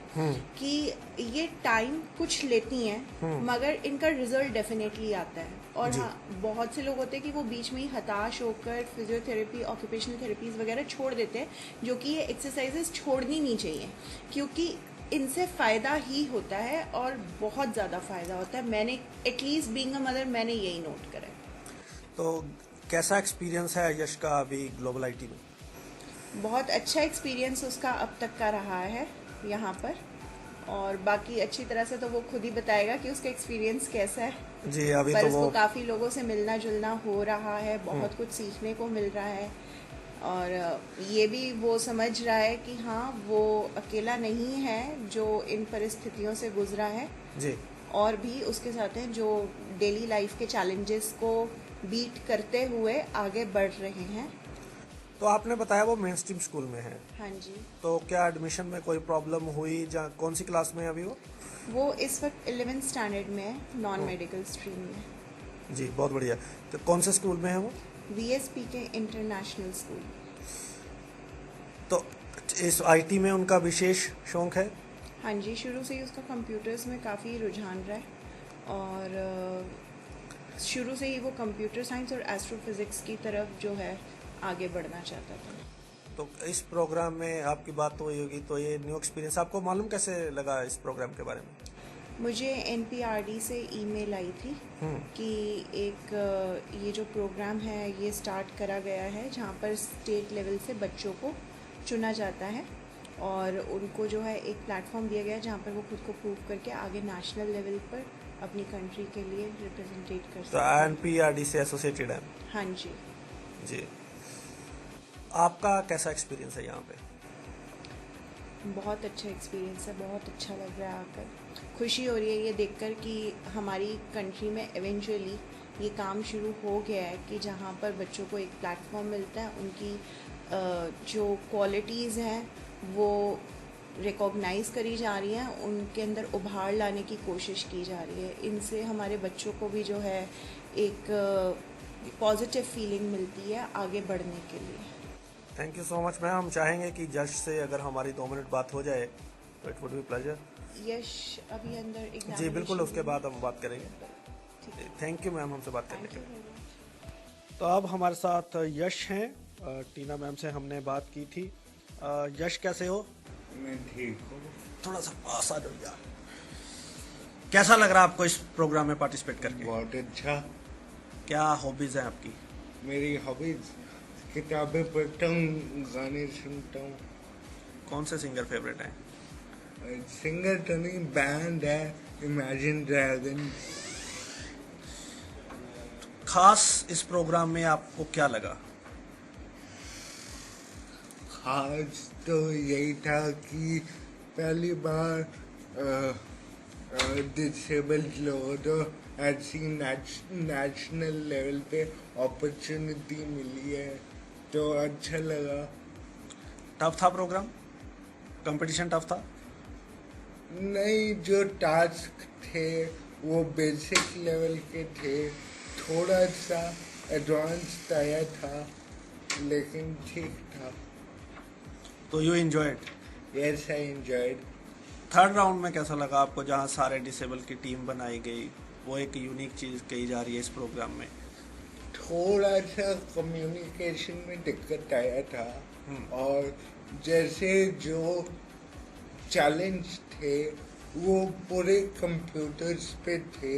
कि ये टाइम कुछ लेती हैं मगर इनका रिजल्ट डेफिनेटली आता है। और हाँ, बहुत से लोग होते हैं कि वो बीच में ही हताश होकर फिजियोथेरेपी, ऑक्यूपेशनल थेरेपीज वगैरह छोड़ देते हैं, जो कि ये एक्सरसाइजेस छोड़नी नहीं चाहिए क्योंकि इनसे फ़ायदा ही होता है और बहुत ज़्यादा फ़ायदा होता है। मैंने एटलीस्ट बीइंग अ मदर मैंने यही नोट करा है। तो कैसा एक्सपीरियंस है यश का अभी ग्लोबल आईटी में? बहुत अच्छा एक्सपीरियंस उसका अब तक का रहा है यहाँ पर, और बाकी अच्छी तरह से तो वो खुद ही बताएगा कि उसका एक्सपीरियंस कैसा है। जी, अभी पर तो उसको वो काफ़ी लोगों से मिलना जुलना हो रहा है, बहुत कुछ सीखने को मिल रहा है और ये भी वो समझ रहा है कि हाँ वो अकेला नहीं है जो इन परिस्थितियों से गुजरा है जी। और भी उसके साथ हैं जो डेली लाइफ के चैलेंजेस को बीट करते हुए आगे बढ़ रहे हैं। तो आपने बताया वो मेन स्ट्रीम स्कूल में है। हाँ जी। तो क्या एडमिशन में कोई प्रॉब्लम हुई? कौन सी क्लास में है अभी वो इस वक्त 11th स्टैंडर्ड में है, नॉन मेडिकल स्ट्रीम में। जी, बहुत बढ़िया। तो कौन से स्कूल में है वो? VSP के इंटरनेशनल स्कूल। तो इस आईटी में उनका विशेष शौक है? हाँ जी, शुरू से ही उसका कंप्यूटर्स में काफ़ी रुझान रहा है और शुरू से ही वो कंप्यूटर साइंस और एस्ट्रोफिजिक्स की तरफ जो है आगे बढ़ना चाहता था। तो इस प्रोग्राम में आपकी बात तो हुई होगी, तो ये न्यू एक्सपीरियंस आपको मालूम कैसे लगा इस प्रोग्राम के बारे में? मुझे NPRD से ईमेल आई थी कि एक ये जो प्रोग्राम है ये स्टार्ट करा गया है जहाँ पर स्टेट लेवल से बच्चों को चुना जाता है और उनको जो है एक प्लेटफॉर्म दिया गया है जहाँ पर वो खुद को प्रूव करके आगे नेशनल लेवल पर अपनी कंट्री के लिए रिप्रेजेंटेट कर सकते हैं। तो NPRD से एसोसिएटेड है? हाँ जी। जी, आपका कैसा एक्सपीरियंस है यहाँ पे? बहुत अच्छा एक्सपीरियंस है, बहुत अच्छा लग रहा है आकर। खुशी हो रही है ये देखकर कि हमारी कंट्री में इवेंचुअली ये काम शुरू हो गया है कि जहाँ पर बच्चों को एक प्लेटफॉर्म मिलता है, उनकी जो क्वालिटीज़ हैं वो रिकॉग्नाइज करी जा रही हैं, उनके अंदर उभार लाने की कोशिश की जा रही है। इनसे हमारे बच्चों को भी जो है एक पॉजिटिव फीलिंग मिलती है आगे बढ़ने के लिए। Thank you so much ma'am. हम चाहेंगे कि जज से अगर हमारी 2 मिनट बात हो जाए तो इट वुड बी प्लेजर। यश अभी अंदर जी बिल्कुल, उसके बाद हम बात करेंगे। थैंक यू मैम हमसे बात करने के लिए। तो अब हमारे साथ यश हैं। टीना मैम से हमने बात की थी। यश कैसे हो? मैं ठीक हूँ। थोड़ा सा पास आ जाओ यार। कैसा लग रहा है आपको इस प्रोग्राम में पार्टिसिपेट करके? बहुत अच्छा। क्या हॉबीज है आपकी? मेरी हॉबीज किताबें पढ़ता हूँ, गाने सुनता हूँ। कौन से सिंगर फेवरेट है? सिंगर तो नहीं, बैंड है इमेजिन ड्रैगन। खास इस प्रोग्राम में आपको क्या लगा? खास तो यही था कि पहली बार डिसेबल्ड लोगों को ऐसी नेशनल लेवल पे अपॉर्चुनिटी मिली है, तो अच्छा लगा। टफ था प्रोग्राम? कंपटीशन टफ था? नहीं, जो टास्क थे वो बेसिक लेवल के थे, थोड़ा सा एडवांस आया था लेकिन ठीक था। तो you enjoyed? Yes I enjoyed. Third round में कैसा लगा आपको, जहां सारे डिसेबल की टीम बनाई गई? वो एक यूनिक चीज कही जा रही है इस प्रोग्राम में। थोड़ा सा कम्युनिकेशन में दिक्कत आया था, और जैसे जो चैलेंज थे वो पूरे कंप्यूटर्स पे थे,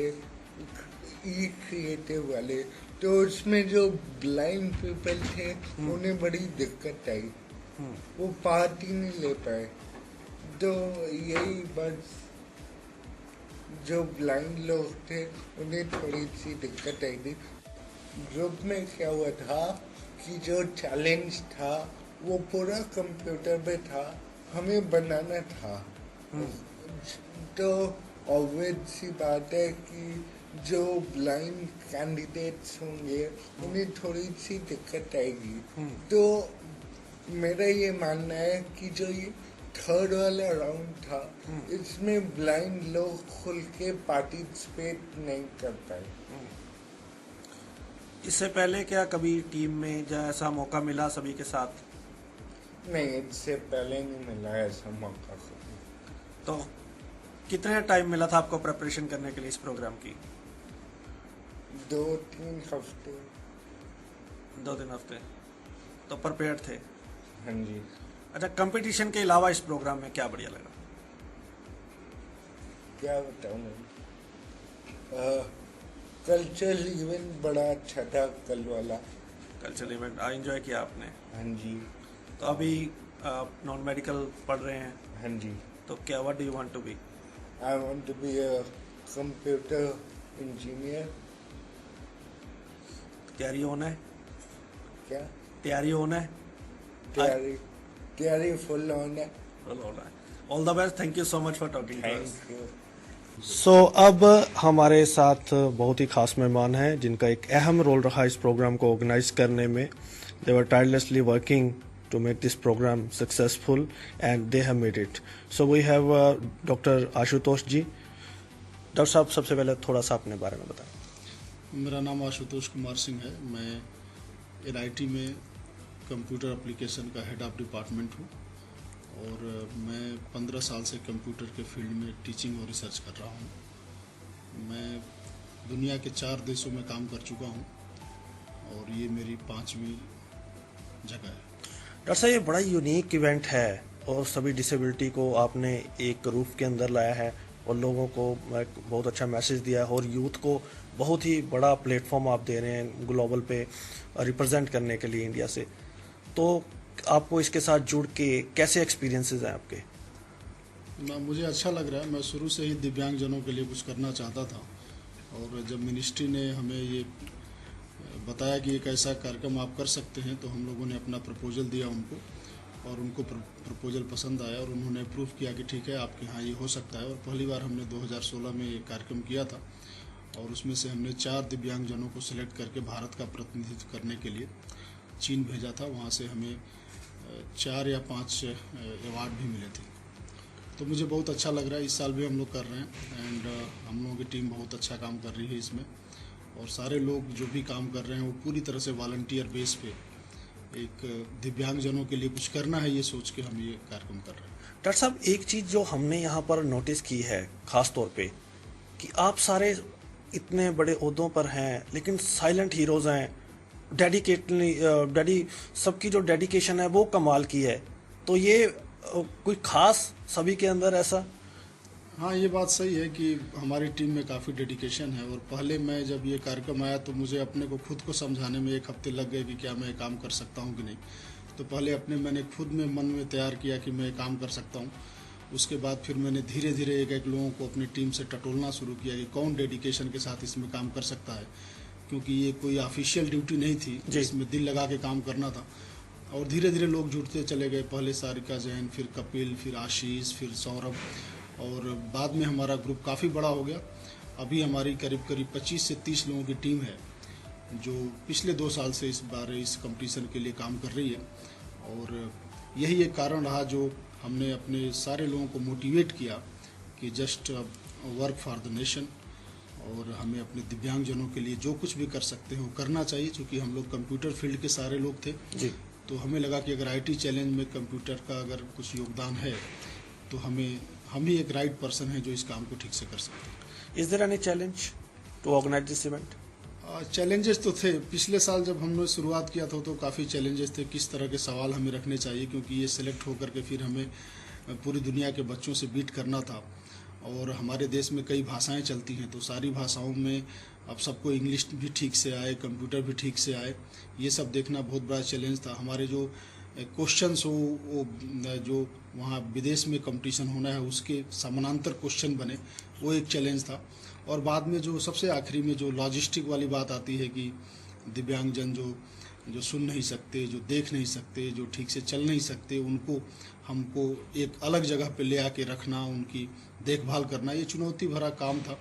ई क्रिएटिव वाले, तो उसमें जो ब्लाइंड पीपल थे उन्हें बड़ी दिक्कत आई, वो पार्ट ही नहीं ले पाए। तो यही बस, जो ब्लाइंड लोग थे उन्हें थोड़ी सी दिक्कत आई थी। ग्रुप में क्या हुआ था कि जो चैलेंज था वो पूरा कंप्यूटर पे था, हमें बनाना था। तो ऑब्वियस सी बात है कि जो ब्लाइंड कैंडिडेट्स होंगे उन्हें थोड़ी सी दिक्कत आएगी। तो मेरा ये मानना है कि जो ये थर्ड वाला राउंड था, इसमें ब्लाइंड लोग खुल के पार्टिसिपेट नहीं कर पाए। इससे पहले क्या कभी टीम में ऐसा मौका मिला सभी के साथ? नहीं, इससे पहले नहीं मिला ऐसा मौका। तो कितने टाइम मिला था आपको प्रिपरेशन करने के लिए इस प्रोग्राम की? 2-3 हफ्ते। 2-3 हफ्ते तो प्रिपेयर्ड थे? हाँ जी। अच्छा, कंपटीशन के अलावा इस प्रोग्राम में क्या बढ़िया लगा? क्या बताऊं मैं, कल्चरल इवेंट बड़ा अच्छा था कल वाला। कल्चरल इवेंट एंजॉय किया आपने? हाँ जी। तो अभी नॉन मेडिकल पढ़ रहे हैं? हाँ जी। तो क्या, what do you want to be? I want to be a computer engineer. तैयारी होना है? क्या तैयारी होना है? तैयारी फुल ऑन है। All the best. Thank you so much for talking to us. Thank you. So अब हमारे साथ बहुत ही खास मेहमान हैं जिनका एक अहम रोल रहा इस प्रोग्राम को ऑर्गेनाइज करने में। They were tirelessly working to make this program successful and they have made it. So we have Dr. Ashutosh ji. Doctor साहब, सबसे पहले थोड़ा सा अपने बारे में बताएं। मेरा नाम आशुतोष कुमार सिंह है। मैं NIT में कंप्यूटर एप्लीकेशन का हेड ऑफ डिपार्टमेंट हूँ, और मैं 15 साल से कंप्यूटर के फील्ड में टीचिंग और रिसर्च कर रहा हूँ। मैं दुनिया के 4 देशों में काम कर चुका हूँ, और ये मेरी 5वीं जगह है। डॉक्टर साहब, ये बड़ा यूनिक इवेंट है और सभी डिसेबिलिटी को आपने एक रूफ के अंदर लाया है और लोगों को बहुत अच्छा मैसेज दिया है, और यूथ को बहुत ही बड़ा प्लेटफॉर्म आप दे रहे हैं ग्लोबल पे रिप्रेजेंट करने के लिए इंडिया से। तो आपको इसके साथ जुड़ के कैसे एक्सपीरियंसेस हैं आपके? मुझे अच्छा लग रहा है। मैं शुरू से ही दिव्यांगजनों के लिए कुछ करना चाहता था, और जब मिनिस्ट्री ने हमें ये बताया कि एक ऐसा कार्यक्रम आप कर सकते हैं, तो हम लोगों ने अपना प्रपोजल दिया उनको, और उनको प्रपोजल पसंद आया और उन्होंने अप्रूव किया कि ठीक है आपके यहाँ ये हो सकता है। और पहली बार हमने 2016 में ये कार्यक्रम किया था और उसमें से हमने 4 दिव्यांगजनों को सिलेक्ट करके भारत का प्रतिनिधित्व करने के लिए चीन भेजा था। वहाँ से हमें 4 या 5 अवार्ड भी मिले थे। तो मुझे बहुत अच्छा लग रहा है। इस साल भी हम लोग कर रहे हैं एंड हम लोगों की टीम बहुत अच्छा काम कर रही है इसमें, और सारे लोग जो भी काम कर रहे हैं वो पूरी तरह से वॉलंटियर बेस पे एक दिव्यांगजनों के लिए कुछ करना है ये सोच के हम ये कार्यक्रम कर रहे हैं। डॉक्टर साहब, एक चीज़ जो हमने यहाँ पर नोटिस की है ख़ास तौर पे कि आप सारे इतने बड़े ओहदों पर हैं लेकिन साइलेंट हीरोज़ हैं, सबकी जो डेडिकेशन है वो कमाल की है। तो ये कोई ख़ास सभी के अंदर ऐसा? हाँ, ये बात सही है कि हमारी टीम में काफ़ी डेडिकेशन है। और पहले मैं जब ये कार्यक्रम आया तो मुझे अपने को खुद को समझाने में 1 हफ्ते लग गए कि क्या मैं काम कर सकता हूँ कि नहीं। तो पहले मैंने खुद में मन में तैयार किया कि मैं काम कर सकता हूँ। उसके बाद फिर मैंने धीरे धीरे एक लोगों को अपनी टीम से टटोलना शुरू किया कि कौन डेडिकेशन के साथ इसमें काम कर सकता है, क्योंकि ये कोई ऑफिशियल ड्यूटी नहीं थी, इसमें दिल लगा के काम करना था। और धीरे धीरे लोग जुड़ते चले गए। पहले सारिका जैन, फिर कपिल, फिर आशीष, फिर सौरभ, और बाद में हमारा ग्रुप काफ़ी बड़ा हो गया। अभी हमारी करीब 25 से 30 लोगों की टीम है जो पिछले 2 साल से इस कंपटीशन के लिए काम कर रही है। और यही एक कारण रहा जो हमने अपने सारे लोगों को मोटिवेट किया कि just work for the nation, और हमें अपने दिव्यांगजनों के लिए जो कुछ भी कर सकते हैं वो करना चाहिए। क्योंकि हम लोग कंप्यूटर फील्ड के सारे लोग थे जी, तो हमें लगा कि अगर IT चैलेंज में कंप्यूटर का अगर कुछ योगदान है तो हम ही एक राइट पर्सन है जो इस काम को ठीक से कर सकते हैं। Is there any challenge to organise this event? Challenges तो थे। पिछले साल जब हमने शुरुआत किया था तो काफ़ी चैलेंजेस थे, किस तरह के सवाल हमें रखने चाहिए, क्योंकि ये सिलेक्ट होकर के फिर हमें पूरी दुनिया के बच्चों से बीट करना था। और हमारे देश में कई भाषाएं चलती हैं, तो सारी भाषाओं में अब सबको इंग्लिश भी ठीक से आए, कंप्यूटर भी ठीक से आए, ये सब देखना बहुत बड़ा चैलेंज था। हमारे जो क्वेश्चंस हो वो जो वहाँ विदेश में कंपटीशन होना है उसके समानांतर क्वेश्चन बने, वो एक चैलेंज था। और बाद में जो सबसे आखिरी में जो लॉजिस्टिक वाली बात आती है कि दिव्यांगजन जो सुन नहीं सकते, जो देख नहीं सकते, जो ठीक से चल नहीं सकते, उनको हमको एक अलग जगह पे ले आके रखना, उनकी देखभाल करना, ये चुनौती भरा काम था।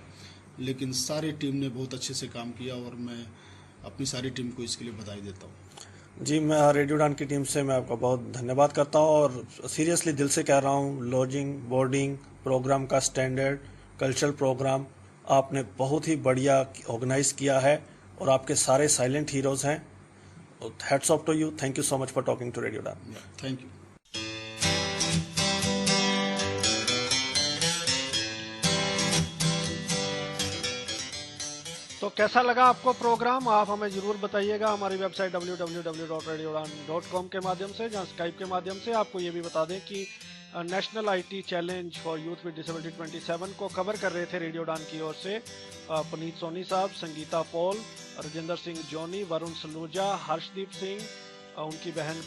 लेकिन सारी टीम ने बहुत अच्छे से काम किया और मैं अपनी सारी टीम को इसके लिए बधाई देता हूँ। जी, मैं रेडियो उड़ान की टीम से मैं आपका बहुत धन्यवाद करता हूँ और सीरियसली दिल से कह रहा हूँ, लॉजिंग, बोर्डिंग, प्रोग्राम का स्टैंडर्ड, कल्चरल प्रोग्राम आपने बहुत ही बढ़िया ऑर्गेनाइज किया है और आपके सारे साइलेंट हीरोज़ हैं। Hats off to you. Thank you so much for talking to radio Udaan. Thank you. तो कैसा लगा आपको प्रोग्राम, आप हमें जरूर बताइएगा हमारी वेबसाइट www.radioudan.com के माध्यम से, जहां स्काइप के माध्यम से। आपको ये भी बता दें कि national IT challenge for youth with disability 27 को कवर कर रहे थे रेडियो उड़ान की ओर से पुनीत सोनी साहब, संगीता पॉल, राजेंद्र सिंह जोनी, वरुण सलूजा, हर्षदीप सिंह, उनकी बहन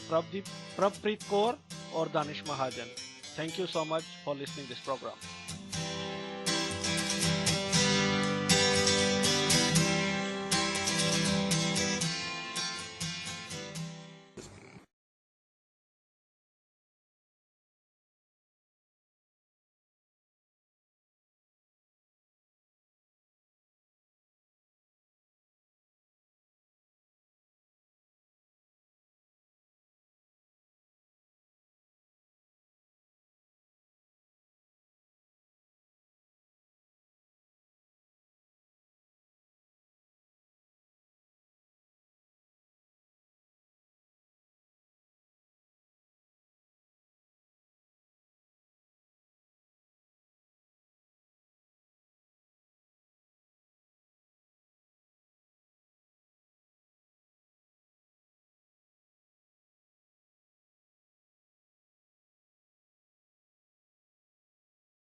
प्रभप्रीत कौर और Danish Mahajan. Thank you so much for listening this programme.